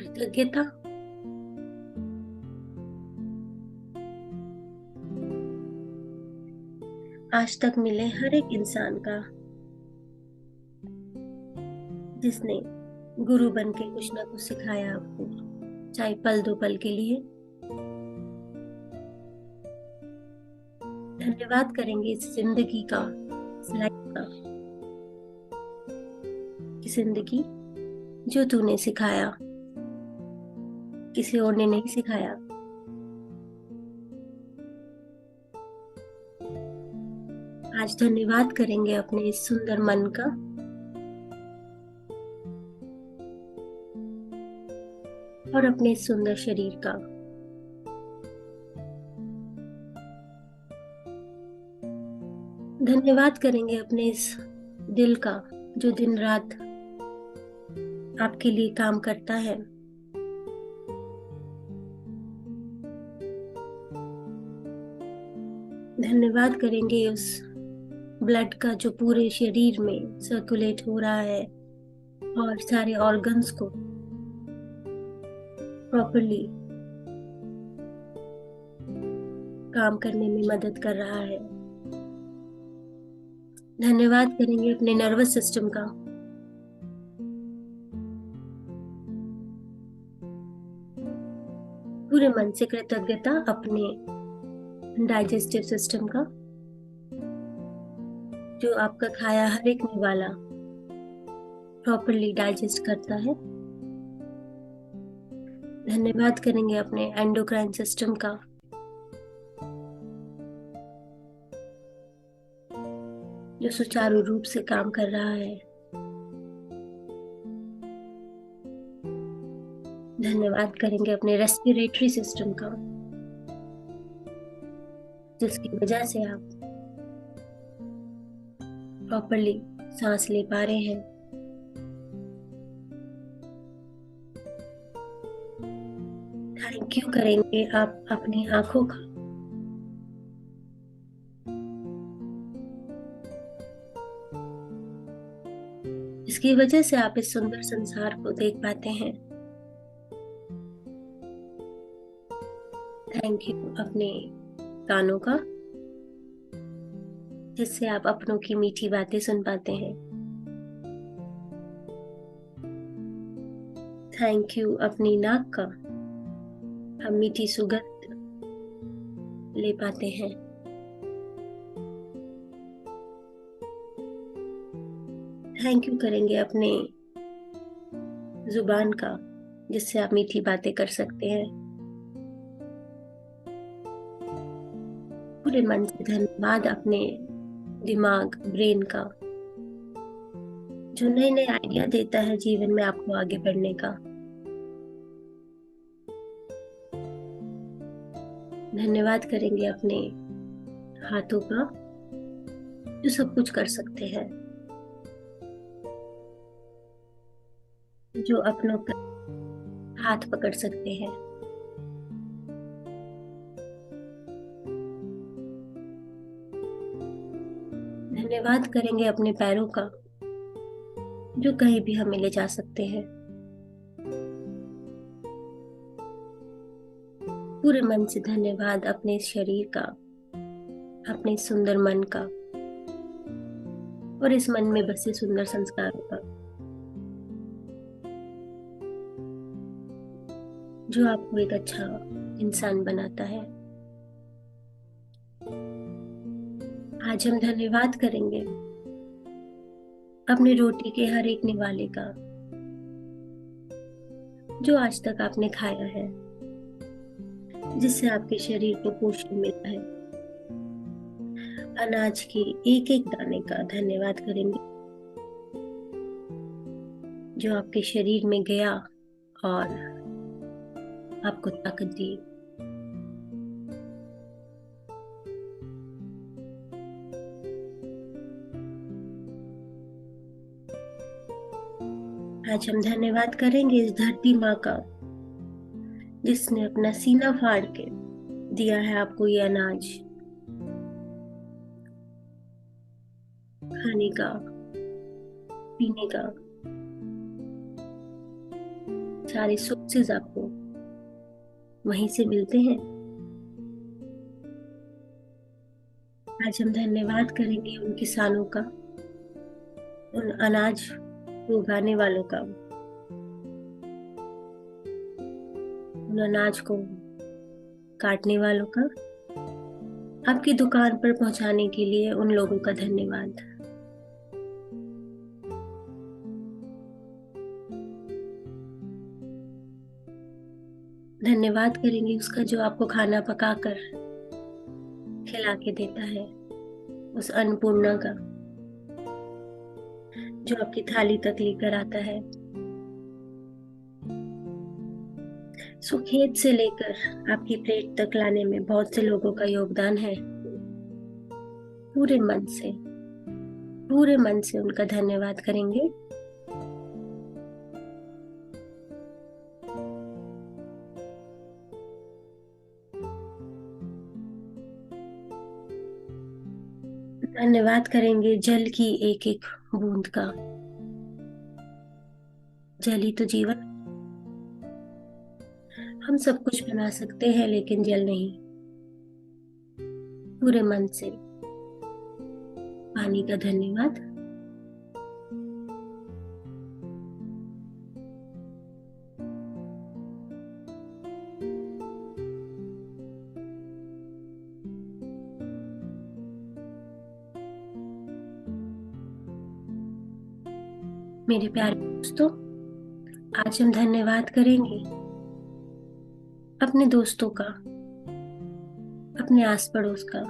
कृतज्ञता आज तक मिले हर एक इंसान का, जिसने गुरु बन के कुछ ना कुछ सिखाया आपको, चाहे पल दो पल के लिए। धन्यवाद करेंगे इस जिंदगी का, इस लाइफ का, कि जिंदगी जो तूने सिखाया, किसी और ने नहीं सिखाया। आज धन्यवाद करेंगे अपने इस सुंदर मन का, और अपने इस सुंदर शरीर का। धन्यवाद करेंगे अपने इस दिल का, जो दिन रात आपके लिए काम करता है। धन्यवाद करेंगे उस ब्लड का जो पूरे शरीर में सर्कुलेट हो रहा है और सारे ऑर्गन्स को प्रॉपरली काम करने में मदद कर रहा है। धन्यवाद करेंगे अपने नर्वस सिस्टम का, पूरे मन से कृतज्ञता अपने डाइजेस्टिव सिस्टम का, जो आपका खाया हर एक निवाला प्रॉपरली डाइजेस्ट करता है। धन्यवाद करेंगे अपने एंडोक्राइन सिस्टम का, जो सुचारू रूप से काम कर रहा है। धन्यवाद करेंगे अपने रेस्पिरेटरी सिस्टम का, जिसकी वजह से आप प्रॉपरली सांस ले पा रहे हैं। थैंक थैंक यू करेंगे आप अपनी आंखों का। इसकी वजह से आप इस सुंदर संसार को देख पाते हैं। थैंक यू अपने कानों का, जिससे आप अपनों की मीठी बातें सुन पाते हैं। थैंक यू अपनी नाक का, हम मीठी सुगंध ले पाते हैं। थैंक यू करेंगे अपने जुबान का, जिससे आप मीठी बातें कर सकते हैं। पूरे मन से धन्यवाद अपने दिमाग, ब्रेन का, जो नए नए आइडिया देता है जीवन में आपको आगे बढ़ने का। धन्यवाद करेंगे अपने हाथों का, जो सब कुछ कर सकते हैं, जो अपनों का हाथ पकड़ सकते हैं। धन्यवाद करेंगे अपने पैरों का, जो कहीं भी हमें ले जा सकते हैं। पूरे मन से धन्यवाद अपने शरीर का, अपने सुंदर मन का और इस मन में बसे सुंदर संस्कारों का, जो आपको एक अच्छा इंसान बनाता है। आज हम धन्यवाद करेंगे अपने रोटी के हर एक निवाले का, जो आज तक आपने खाया है, जिससे आपके शरीर को पोषण मिला है। अनाज के एक एक दाने का धन्यवाद करेंगे, जो आपके शरीर में गया और आपको ताकत दी। आज हम धन्यवाद करेंगे इस धरती माँ का, जिसने अपना सीना फाड़ के दिया है आपको ये अनाज खाने का, पीने का। सारे सोर्सेज आपको वहीं से मिलते हैं। आज हम धन्यवाद करेंगे उन किसानों का, उन अनाज को उगाने वालों का, उन अनाज को काटने वालों का, आपकी दुकान पर पहुंचाने के लिए उन लोगों का धन्यवाद। धन्यवाद करेंगे उसका, जो आपको खाना पकाकर खिला के देता है, उस अन्नपूर्णा का, जो आपकी थाली तक लेकर आता है। खेत से लेकर आपकी प्लेट तक लाने में बहुत से लोगों का योगदान है। पूरे मन से उनका धन्यवाद करेंगे। धन्यवाद करेंगे जल की एक एक बूंद का। जल ही तो जीवन। हम सब कुछ बना सकते हैं, लेकिन जल नहीं। पूरे मन से पानी का धन्यवाद। मेरे प्यारे दोस्तों, आज हम धन्यवाद करेंगे अपने दोस्तों का, अपने आस पड़ोस का,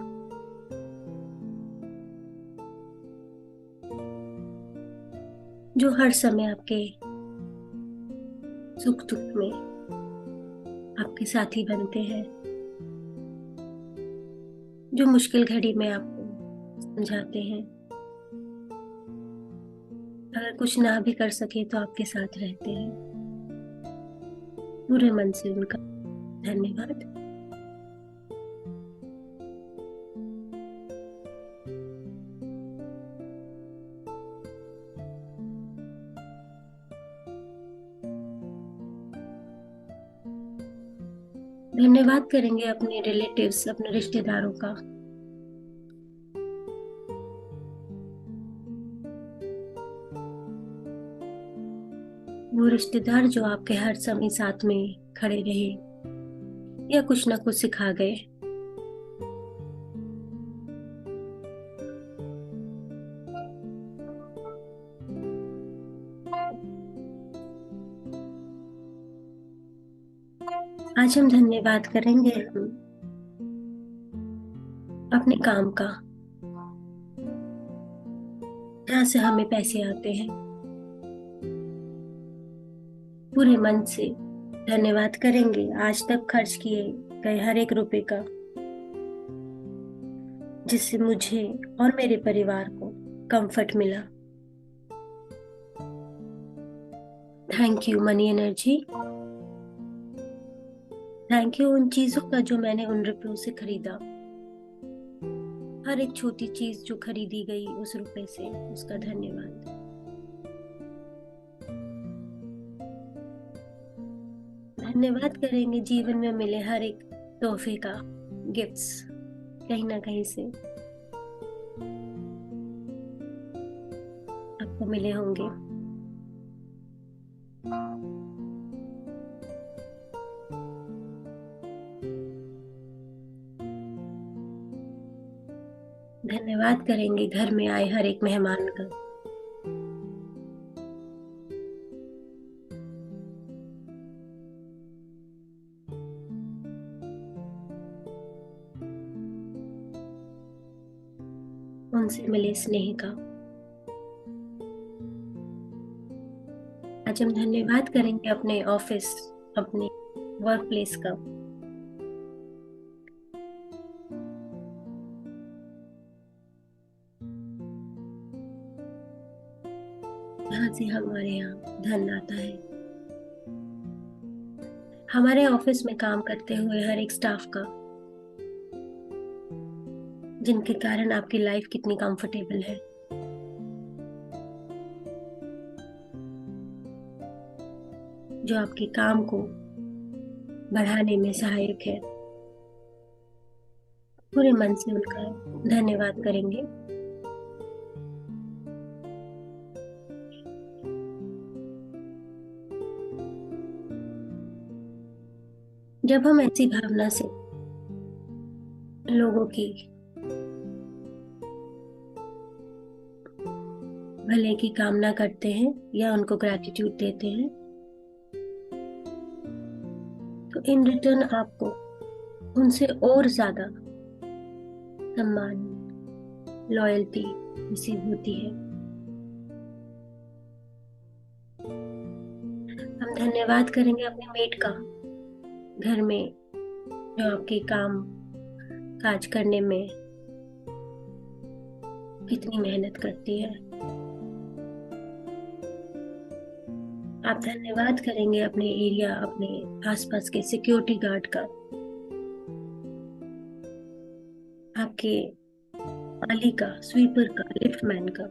जो हर समय आपके सुख दुख में आपके साथी बनते हैं, जो मुश्किल घड़ी में आपको समझाते हैं। अगर कुछ ना भी कर सके तो आपके साथ रहते हैं। पूरे मन से उनका धन्यवाद। धन्यवाद करेंगे अपने रिलेटिव्स, अपने रिश्तेदारों का। वो रिश्तेदार जो आपके हर समय साथ में खड़े रहे या कुछ ना कुछ सिखा गए। आज हम धन्यवाद करेंगे अपने काम का, जहाँ से हमें पैसे आते हैं। पूरे मन से धन्यवाद करेंगे आज तक खर्च किए गए हर एक रुपए का, जिससे मुझे और मेरे परिवार को कंफर्ट मिला। Thank you money energy. Thank you उन चीजों का जो मैंने उन रुपयों से खरीदा। हर एक छोटी चीज जो खरीदी गई उस रुपए से, उसका धन्यवाद। धन्यवाद करेंगे जीवन में मिले हर एक तोहफे का, गिफ्ट्स कहीं ना कहीं से आपको मिले होंगे। धन्यवाद करेंगे घर में आए हर एक मेहमान का। उनसे मिले स्नेह का। आज हम धन्यवाद करेंगे अपने ऑफिस, अपने वर्क प्लेस का। जहाँ से हमारे यहाँ धन आता है। हमारे ऑफिस में काम करते हुए हर एक स्टाफ का, जिनके कारण आपकी लाइफ कितनी कंफर्टेबल है। जो आपके काम को बढ़ाने में सहायक है। पूरे मन से उनका धन्यवाद करेंगे। जब हम ऐसी भावना से लोगों की भले की कामना करते हैं या उनको ग्रैटिट्यूड देते हैं, तो इन रिटर्न आपको उनसे और ज्यादा सम्मान, लॉयल्टी रिसीव होती है। हम धन्यवाद करेंगे अपने मेट का, घर में जो आपके काम काज करने में कितनी मेहनत करती है। आप धन्यवाद करेंगे अपने एरिया, अपने आसपास के सिक्योरिटी गार्ड का, आपके माली का, स्वीपर का, लिफ्टमैन का,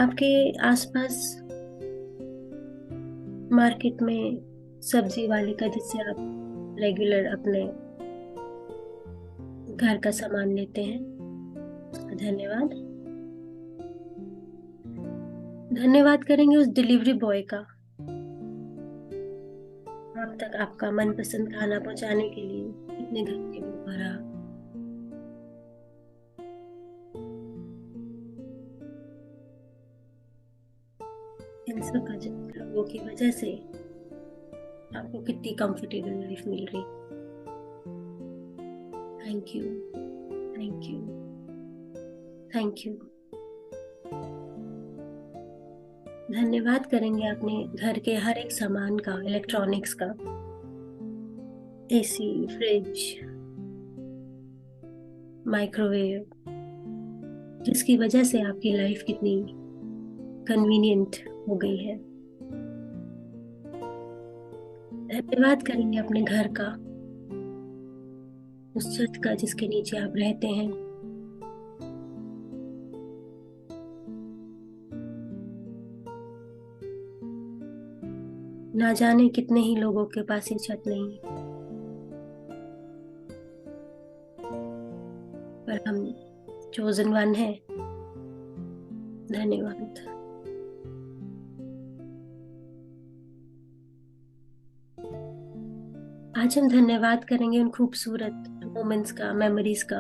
आपके आसपास मार्केट में सब्जी वाले का, जिससे आप रेगुलर अपने घर का सामान लेते हैं। धन्यवाद। धन्यवाद करेंगे उस डिलीवरी बॉय का, आप तक आपका मनपसंद खाना पहुंचाने के लिए इतने घंटे भूखा रहा। इन सब लोगों की वजह से आपको कितनी कंफर्टेबल लाइफ मिल रही। Thank you, thank you, thank you. धन्यवाद करेंगे अपने घर के हर एक सामान का, इलेक्ट्रॉनिक्स का, एसी, फ्रिज, माइक्रोवेव, जिसकी वजह से आपकी लाइफ कितनी कन्वीनियंट हो गई है। धन्यवाद करेंगे अपने घर का, उस छत का जिसके नीचे आप रहते हैं। ना जाने कितने ही लोगों के पास ये छत नहीं है, पर हम चोजन वन है। धन्यवाद। आज हम धन्यवाद करेंगे उन खूबसूरत मोमेंट्स का, मेमोरीज का,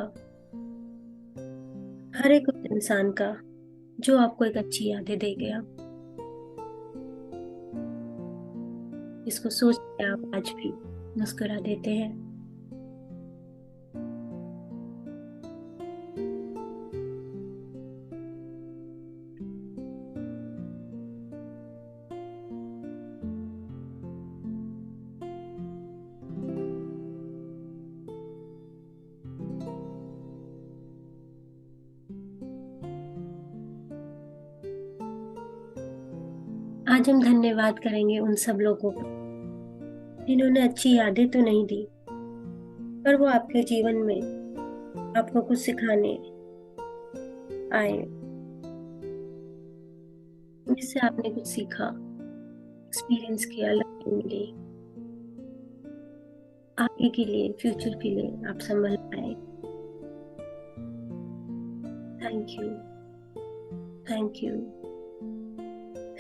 हर एक उस इंसान का जो आपको एक अच्छी यादें दे गया। इसको सोच के आप आज भी मुस्कुरा देते हैं। आज हम धन्यवाद करेंगे उन सब लोगों का जिन्होंने अच्छी यादें तो नहीं दी, पर वो आपके जीवन में आपको कुछ सिखाने आए, जिससे आपने कुछ सीखा, एक्सपीरियंस किया, लर्निंग मिली। आगे के लिए, फ्यूचर के लिए आप संभल पाए। Thank you, thank you,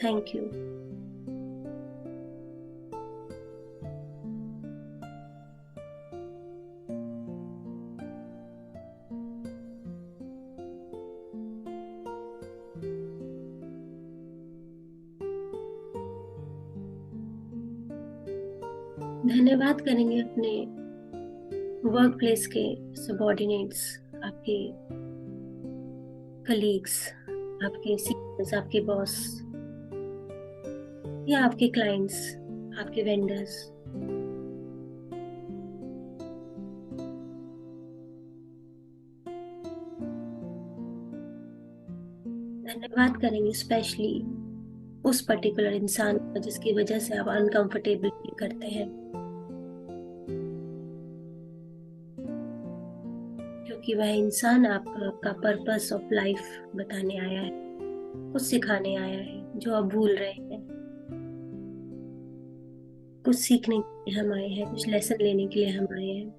thank you. धन्यवाद करेंगे अपने वर्क प्लेस के सबॉर्डिनेट्स, आपके कलीग्स, आपके सीनियर्स, आपके बॉस या आपके क्लाइंट्स, आपके वेंडर्स। धन्यवाद करेंगे स्पेशली उस पर्टिकुलर इंसान का जिसकी वजह से आप अनकंफर्टेबल फील करते हैं, क्योंकि वह इंसान आपका पर्पस ऑफ लाइफ बताने आया है, कुछ सिखाने आया है जो आप भूल रहे हैं। कुछ सीखने के लिए हम आए हैं, कुछ लेसन लेने के लिए हम आए हैं,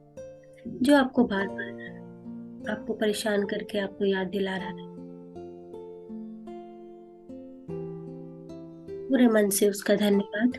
जो आपको बार बार आपको परेशान करके आपको याद दिला रहा है। पूरे मन से उसका धन्यवाद।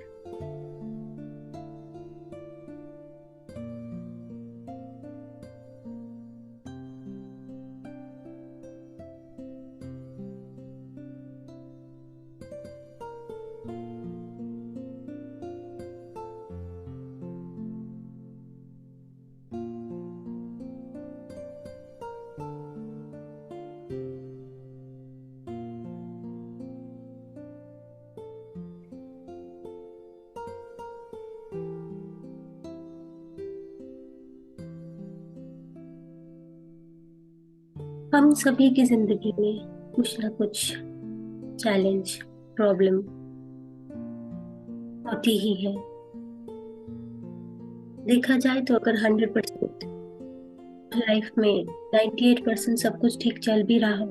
हम सभी की जिंदगी में कुछ ना कुछ चैलेंज, प्रॉब्लम होती ही है। देखा जाए तो अगर 100% लाइफ में 98% सब कुछ ठीक चल भी रहा हो,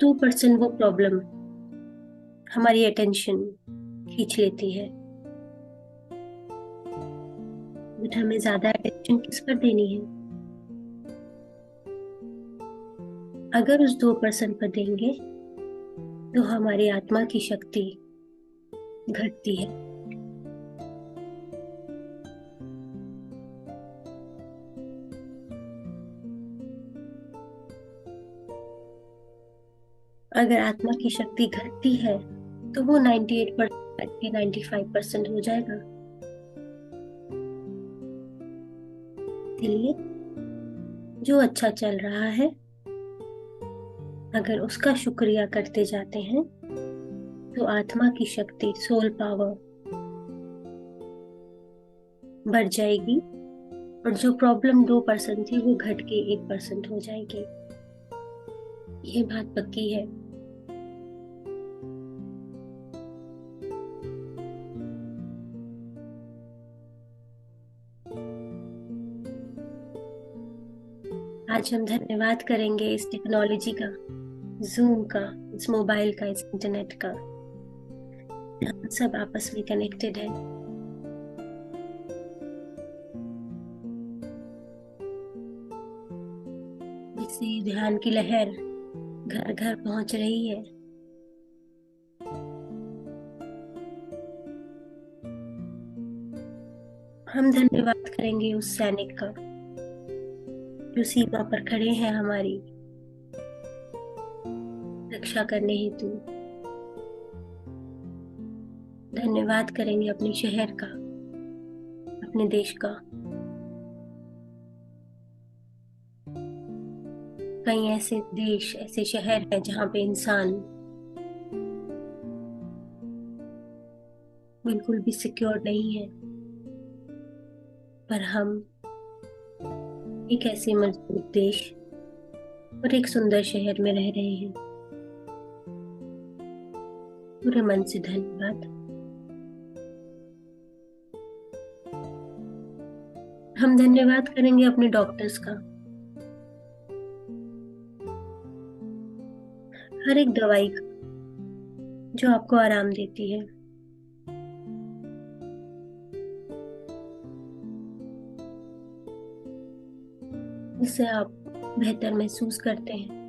2% वो प्रॉब्लम हमारी अटेंशन खींच लेती है। बट हमें ज्यादा अटेंशन किस पर देनी है? अगर उस 2% पर देंगे तो हमारी आत्मा की शक्ति घटती है। अगर आत्मा की शक्ति घटती है तो वो 98% के 95% हो जाएगा। इसलिए जो अच्छा चल रहा है, अगर उसका शुक्रिया करते जाते हैं तो आत्मा की शक्ति, सोल पावर बढ़ जाएगी, और जो प्रॉब्लम 2% थी वो घट के 1% हो जाएगी। ये बात पक्की है। आज हम धन्यवाद करेंगे इस टेक्नोलॉजी का, जूम का, इस मोबाइल का, इस इंटरनेट का। हम सब आपस में कनेक्टेड हैं। जिससे ध्यान की लहर घर घर पहुंच रही है। हम धन्यवाद करेंगे उस सैनिक का जो सीमा पर खड़े हैं हमारी रक्षा करने हेतु। धन्यवाद करेंगे अपने शहर का, अपने देश का। कई ऐसे देश, ऐसे शहर हैं जहाँ पे इंसान बिल्कुल भी सिक्योर नहीं है, पर हम एक ऐसे मजबूत देश और एक सुंदर शहर में रह रहे हैं। पूरे मन से धन्यवाद। हम धन्यवाद करेंगे अपने डॉक्टर्स का, हर एक दवाई का जो आपको आराम देती है, जिससे आप बेहतर महसूस करते हैं।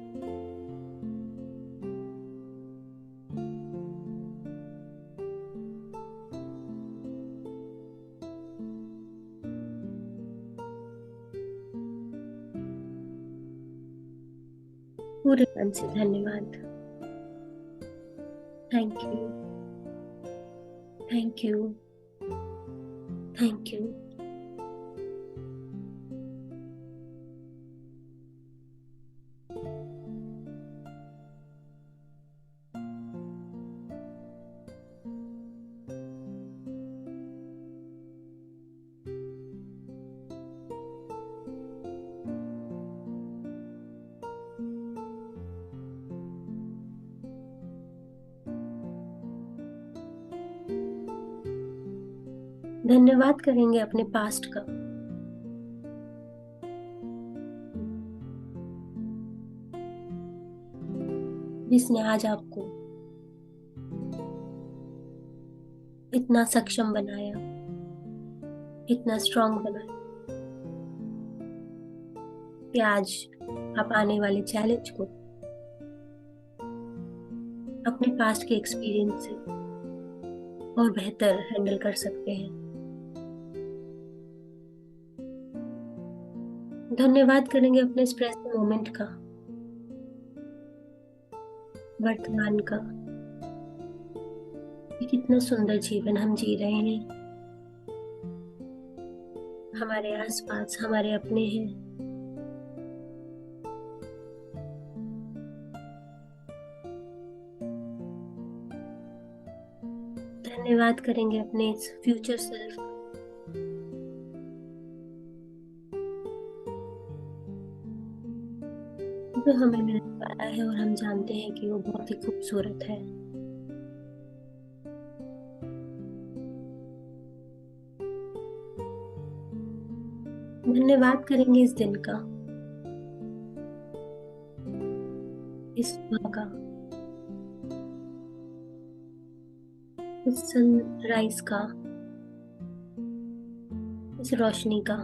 पूरे मन से धन्यवाद। Thank you, thank you, thank you. धन्यवाद करेंगे अपने पास्ट का, जिसने आज आपको इतना सक्षम बनाया, इतना स्ट्रांग बनाया कि आज आप आने वाले चैलेंज को अपने पास्ट के एक्सपीरियंस से और बेहतर हैंडल कर सकते हैं। धन्यवाद करेंगे अपने इस प्रेजेंट मोमेंट का, वर्तमान का। कि कितना सुंदर जीवन हम जी रहे हैं। हमारे आसपास हमारे अपने हैं। धन्यवाद करेंगे अपने इस फ्यूचर सेल्फ, जो हमें मिलने वाला है और हम जानते हैं कि वो बहुत ही खूबसूरत है। धन्यवाद करेंगे इस दिन का, इस सुबह का, इस सनराइज का, इस रोशनी का।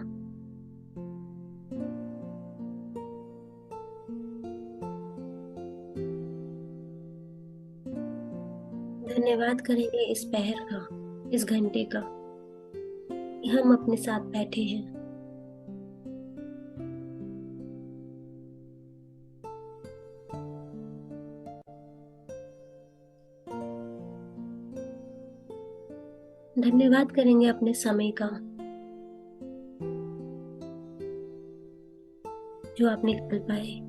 धन्यवाद करेंगे इस पहर का, इस घंटे का, कि हम अपने साथ बैठे हैं। धन्यवाद करेंगे अपने समय का, जो आप निकल पाए।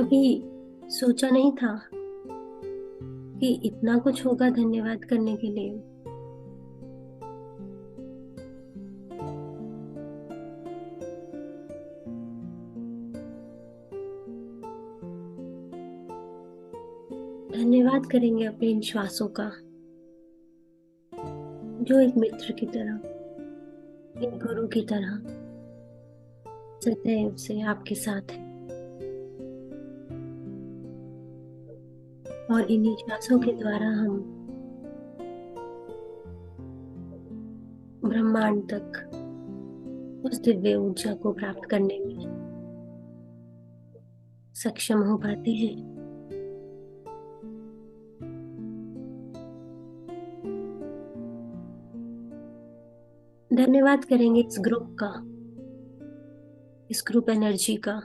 कभी सोचा नहीं था कि इतना कुछ होगा धन्यवाद करने के लिए। धन्यवाद करेंगे अपने इन श्वासों का, जो एक मित्र की तरह, एक गुरु की तरह सदैव से आपके साथ है। और इन्हीं श्वासों के द्वारा हम ब्रह्मांड तक उस दिव्य ऊर्जा को प्राप्त करने में सक्षम हो पाते हैं। धन्यवाद करेंगे इस ग्रुप का, इस ग्रुप एनर्जी का,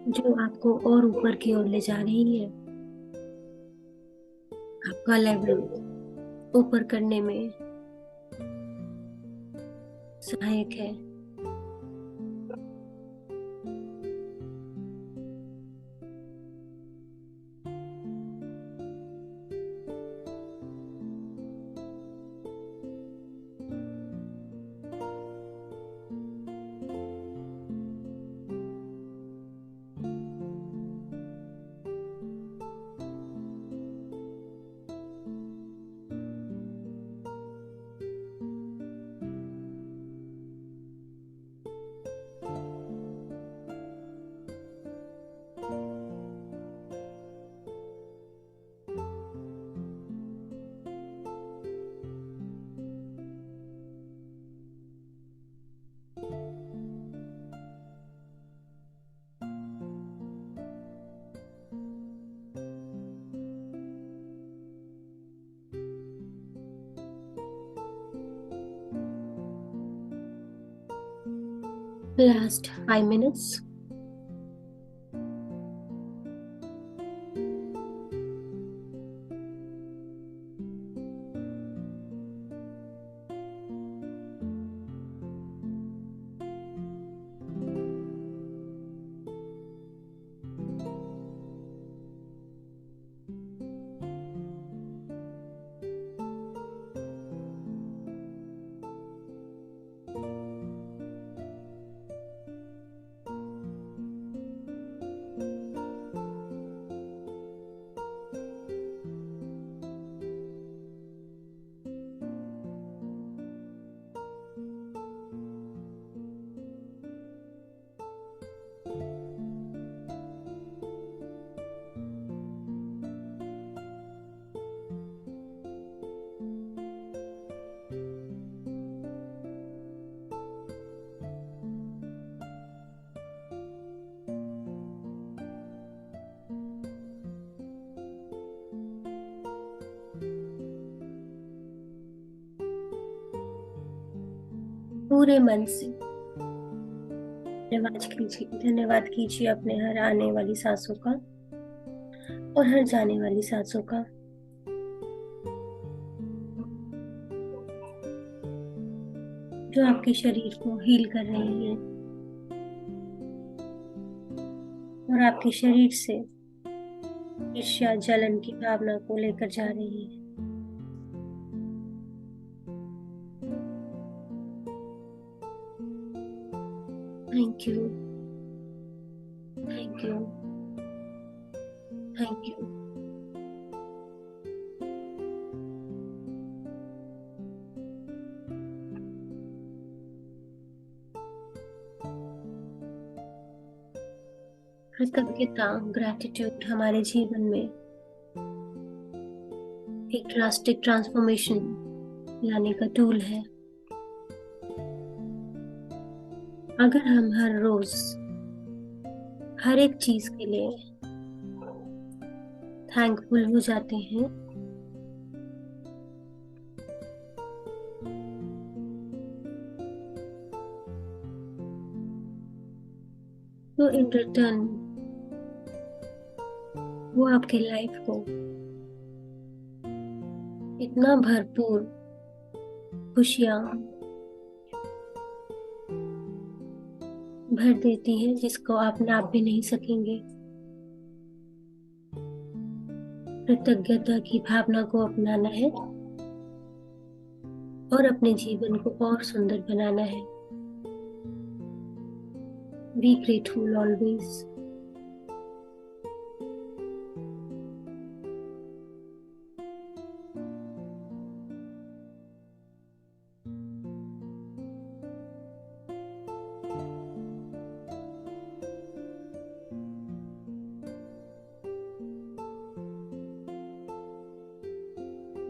जो आपको और ऊपर की ओर ले जा रही है, आपका लेवल ऊपर करने में सहायक है। Last 5 minutes. पूरे मन से धन्यवाद कीजिए अपने हर आने वाली सांसों का और हर जाने वाली सांसों का। जो आपके शरीर को हील कर रही है और आपके शरीर से ईर्ष्या जलन की भावना को लेकर जा रही है। Thank you, thank you, thank you. कृतज्ञता, ग्रैटिट्यूड हमारे जीवन में एक ड्रास्टिक ट्रांसफॉर्मेशन लाने का टूल है। अगर हम हर रोज हर एक चीज के लिए थैंकफुल हो जाते हैं, तो इन रिटर्न वो आपके लाइफ को इतना भरपूर खुशियां भर देती है, जिसको आप नाप भी नहीं सकेंगे। कृतज्ञता की भावना को अपनाना है और अपने जीवन को और सुंदर बनाना है। Be grateful always.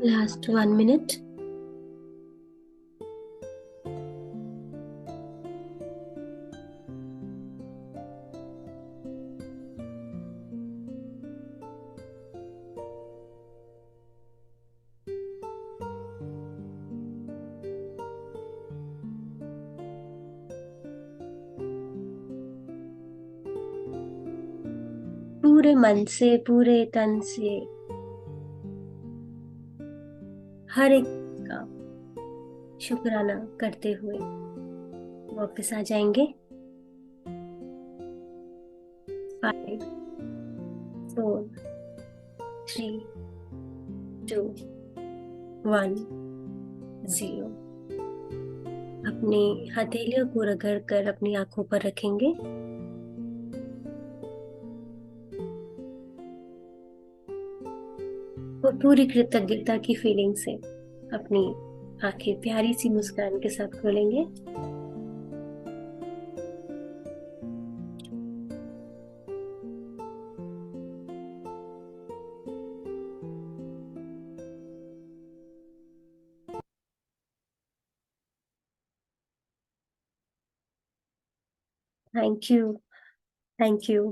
Last 1 minute। पूरे मन से, पूरे तन से हर एक का शुक्राना करते हुए वापस आ जाएंगे। 5, 4, 3, 2, 1, 0। अपनी हथेलियों को रगड़ कर अपनी आंखों पर रखेंगे और पूरी कृतज्ञता की फीलिंग से अपनी आंखें प्यारी सी मुस्कान के साथ खोलेंगे। Thank you, thank you,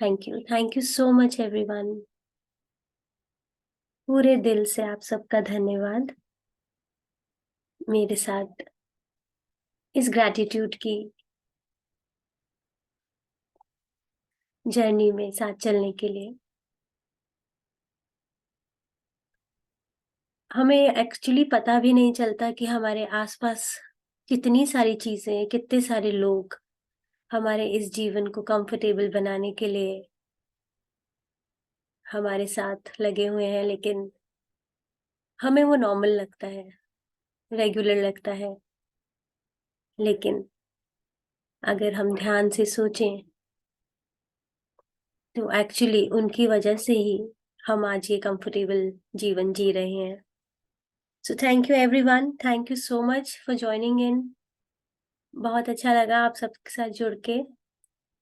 thank you, thank you so much everyone. पूरे दिल से आप सबका धन्यवाद मेरे साथ इस ग्रैटिट्यूड की जर्नी में साथ चलने के लिए। हमें एक्चुअली पता भी नहीं चलता कि हमारे आसपास कितनी सारी चीजें, कितने सारे लोग हमारे इस जीवन को कंफर्टेबल बनाने के लिए हमारे साथ लगे हुए हैं, लेकिन हमें वो नॉर्मल लगता है, रेगुलर लगता है। लेकिन अगर हम ध्यान से सोचें तो एक्चुअली उनकी वजह से ही हम आज ये कंफर्टेबल जीवन जी रहे हैं। सो thank you everyone, thank you so much for joining in. बहुत अच्छा लगा आप सबके साथ जुड़ के।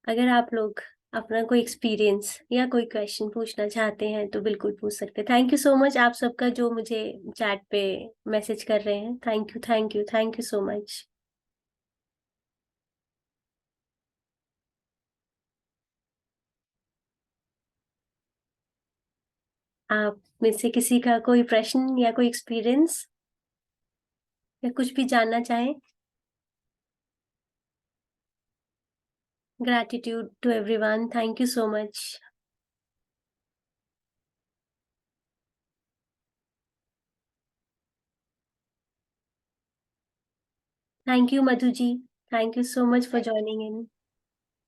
अगर आप लोग अपना कोई एक्सपीरियंस या कोई क्वेश्चन पूछना चाहते हैं तो बिल्कुल पूछ सकते हैं। थैंक यू सो मच आप सबका जो मुझे चैट पे मैसेज कर रहे हैं। Thank you, thank you, thank you so much. आप में से किसी का कोई प्रश्न या कोई एक्सपीरियंस या कुछ भी जानना चाहें? Gratitude to everyone. Thank you so much. Thank you, Madhu ji. Thank you so much for joining in.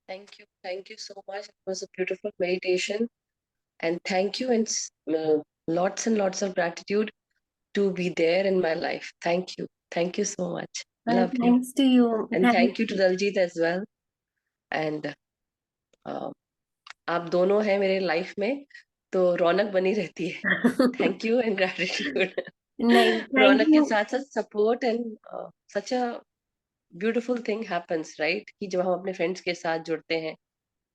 Thank you. Thank you so much. It was a beautiful meditation. And thank you, and lots and lots of gratitude to be there in my life. Thank you. Thank you so much. Love you. Thanks to you. And thank you to Daljit as well. And आप दोनों हैं मेरे life में तो रौनक बनी रहती है। Thank you and gratitude. नहीं, thank रौनक के you. साथ साथ support and such a beautiful thing happens, right? कि जब हम अपने फ्रेंड्स के साथ जुड़ते हैं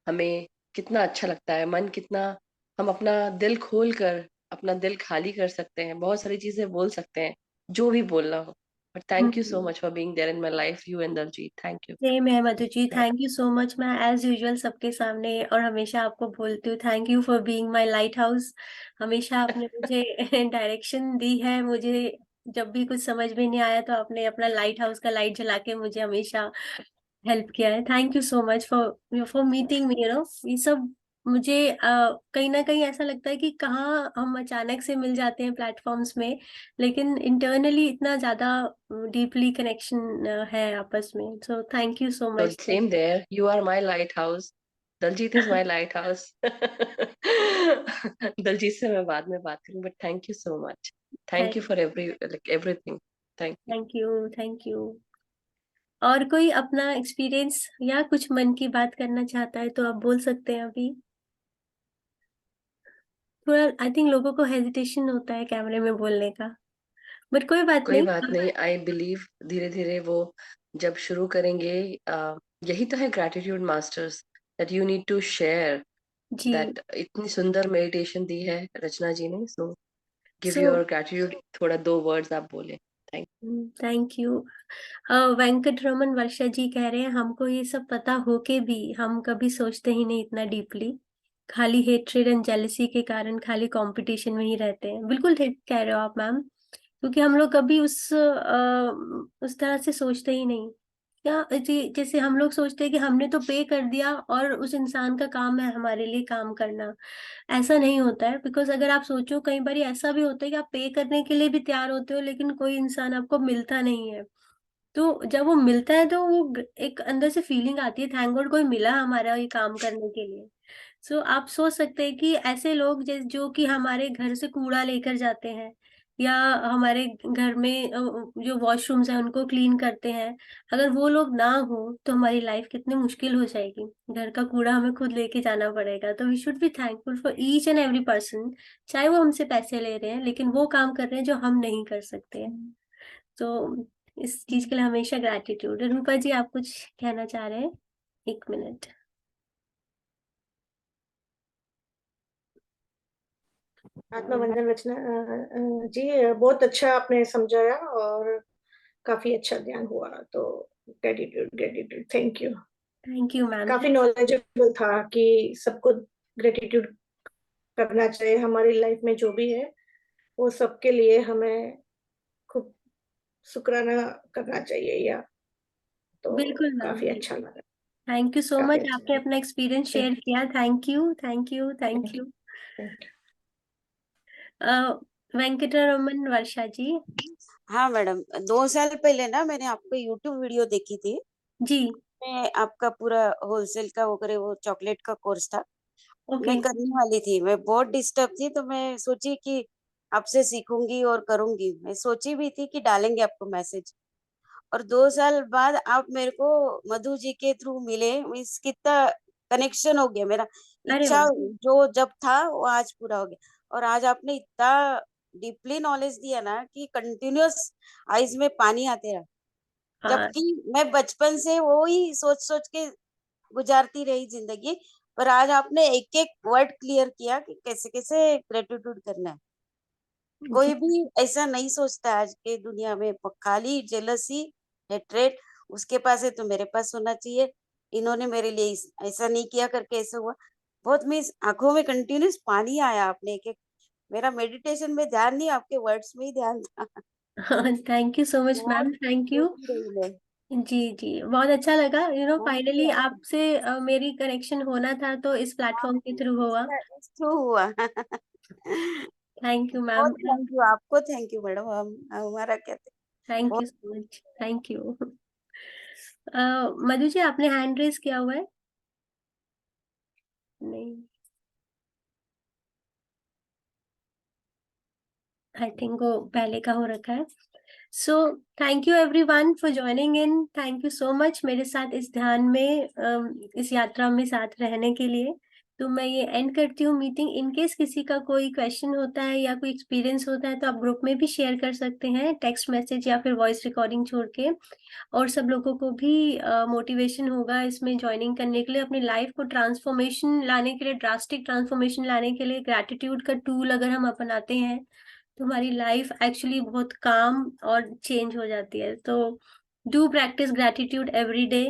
हमें कितना अच्छा लगता है, मन कितना, हम अपना दिल खोल कर अपना दिल खाली कर सकते हैं, बहुत सारी चीजें बोल सकते हैं, जो भी बोलना हो। But thank you so much for being there in my life, you and Daljeet. Thank you. Same है Madhu ji, thank you so much. मैं एज यूजुअल सबके सामने और हमेशा आपको बोलती हूँ, thank you for being my lighthouse. हमेशा आपने मुझे डायरेक्शन दी है। मुझे जब भी कुछ समझ में नहीं आया तो आपने अपना लाइट हाउस का लाइट जला के मुझे हमेशा हेल्प किया है। Thank you so much for meeting me, ये सब मुझे कहीं ना कहीं ऐसा लगता है कि कहाँ हम अचानक से मिल जाते हैं प्लेटफॉर्म्स में, लेकिन इंटरनली इतना ज्यादा डीपली कनेक्शन है आपस में। सो thank you so So much. same there. You are my lighthouse. Daljit is my lighthouse. Daljit से मैं बाद में बात करूँ, but thank you so much. Thank you for everything. Thank you. Thank you, thank you. और कोई अपना experience या कुछ मन की बात करना चाहता है तो आप बोल सकते हैं अभी। थोड़ा आई थिंक लोगों को हेजिटेशन होता है कैमरे में बोलने का, बट कोई बात कोई नहीं। बात नहीं। आई बिलीव धीरे धीरे वो जब शुरू करेंगे, यही तो है gratitude masters, that you need to share ji. That. इतनी सुंदर मेडिटेशन दी है रचना जी ने, so give so your gratitude. थोड़ा 2 वर्ड्स आप बोले। Thank thank you. Venkat Raman Varsha ji कह रहे हैं हमको ये सब पता होके भी हम कभी सोचते ही नहीं इतना डीपली, खाली हेट्रेड एंड जेलसी के कारण खाली कंपटीशन में ही रहते हैं। बिल्कुल ठीक कह रहे हो आप मैम, क्योंकि हम लोग कभी उस तरह से सोचते ही नहीं। क्या जैसे हम लोग सोचते हैं कि हमने तो पे कर दिया और उस इंसान का काम है हमारे लिए काम करना। ऐसा नहीं होता है, बिकॉज अगर आप सोचो कई बार ऐसा भी होता है कि आप पे करने के लिए भी तैयार होते हो लेकिन कोई इंसान आपको मिलता नहीं है। तो जब वो मिलता है तो वो एक अंदर से फीलिंग आती है, थैंक गॉड कोई मिला हमारा ये काम करने के लिए। सो आप सोच सकते हैं कि ऐसे लोग जो कि हमारे घर से कूड़ा लेकर जाते हैं या हमारे घर में जो वॉशरूम्स हैं उनको क्लीन करते हैं, अगर वो लोग ना हो तो हमारी लाइफ कितनी मुश्किल हो जाएगी। घर का कूड़ा हमें खुद लेके जाना पड़ेगा। तो we should be thankful for each and every person, चाहे वो हमसे पैसे ले रहे हैं लेकिन वो काम कर रहे हैं जो हम नहीं कर सकते हैं। तो इस चीज के लिए हमेशा ग्रैटिट्यूड। रूपा जी आप कुछ कहना चाह रहे हैं? 1 मिनट। आत्मवंदन रचना जी, बहुत अच्छा आपने समझाया और काफी अच्छा ज्ञान हुआ। तो gratitude gratitude, thank you. Thank you ma'am. काफी नॉलेजेबल था कि सबको ग्रेटिट्यूड करना चाहिए हमारी लाइफ में, जो भी है वो सबके लिए हमें खूब शुक्राना करना चाहिए। या तो बिल्कुल मैम, काफी अच्छा बिल्कुल। लगा, थैंक यू सो काफी मच, अच्छा आपने अपना एक्सपीरियंस लगा। शेयर किया। Thank you, thank you, thank thank you. You, thank Venkatraman Varsha ji. हाँ मैडम, 2 साल पहले ना मैंने आपको यूट्यूब वीडियो देखी थी। जी। मैं आपका पूरा होलसेल का वगैरह वो चॉकलेट का कोर्स था, ओके। मैं करने वाली थी। मैं बहुत डिस्टर्ब थी तो मैं सोची कि आपसे सीखूंगी और करूंगी। मैं सोची भी थी कि डालेंगे आपको मैसेज। और 2 साल बाद आप मेरे को मधु जी के थ्रू मिले, मीन्स कितना कनेक्शन हो गया मेरा। अरे इच्छा वाह। जो जब था वो आज पूरा हो गया। और आज आपने इतना डीपली नॉलेज दिया ना कि कंटिन्यूअस आईज में पानी आते रहा। हाँ। जबकि मैं बचपन से वो ही सोच सोच के गुजारती रही जिंदगी। पर आज आपने एक एक वर्ड क्लियर किया कि कैसे कैसे ग्रेटिट्यूड करना है। जी। कोई भी ऐसा नहीं सोचता आज के दुनिया में, खाली जेलसी, हेट्रेड। उसके पास है तो मेरे पास होना चाहिए, इन्होंने मेरे लिए ऐसा नहीं किया करके ऐसा हुआ। बहुत मीन्स आंखों में कंटिन्यूस पानी आया आपने एक एक। मेरा मेडिटेशन में ध्यान नहीं, आपके वर्ड्स में ही ध्यान था। थैंक यू सो मच बहुत मैम, थैंक यू। खुशी रही मैं। जी जी, बहुत अच्छा लगा। Thank finally you. आपसे मेरी कनेक्शन होना था तो इस प्लेटफॉर्म के थ्रू हुआ। इस थ्रू हुआ। थैंक यू बहुत मैम। थैंक यू आपको, थैंक यू मैडम। हम हमारा कहते थैंक बहुत। You so much, thank you. Madhu ji आपने हैंड रेज किया हुआ है? नहीं, आई थिंक वो पहले का हो रखा है। सो thank you everyone for joining in. Thank you so much मेरे साथ इस ध्यान में इस यात्रा में साथ रहने के लिए। तो मैं ये एंड करती हूँ मीटिंग। इन केस किसी का कोई क्वेश्चन होता है या कोई एक्सपीरियंस होता है तो आप ग्रुप में भी शेयर कर सकते हैं, टेक्स्ट मैसेज या फिर वॉइस रिकॉर्डिंग छोड़ के। और सब लोगों को भी मोटिवेशन होगा इसमें ज्वाइनिंग करने के लिए, अपनी लाइफ को ट्रांसफॉर्मेशन लाने के लिए, ड्रास्टिक ट्रांसफॉर्मेशन लाने के लिए ग्रैटिट्यूड का टूल अगर हम अपनाते हैं तो हमारी लाइफ एक्चुअली बहुत काम और चेंज हो जाती है। तो do practice gratitude every day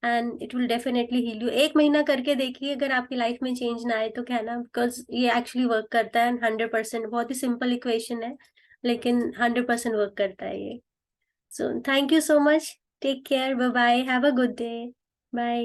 and it will definitely heal you. 1 महीना करके देखिए, अगर आपकी लाइफ में चेंज ना आए तो कहना, बिकॉज ये एक्चुअली वर्क करता है 100%। बहुत ही सिंपल इक्वेशन है लेकिन 100% वर्क करता है ये। So thank you so much, take care, bye bye, have a good day, bye.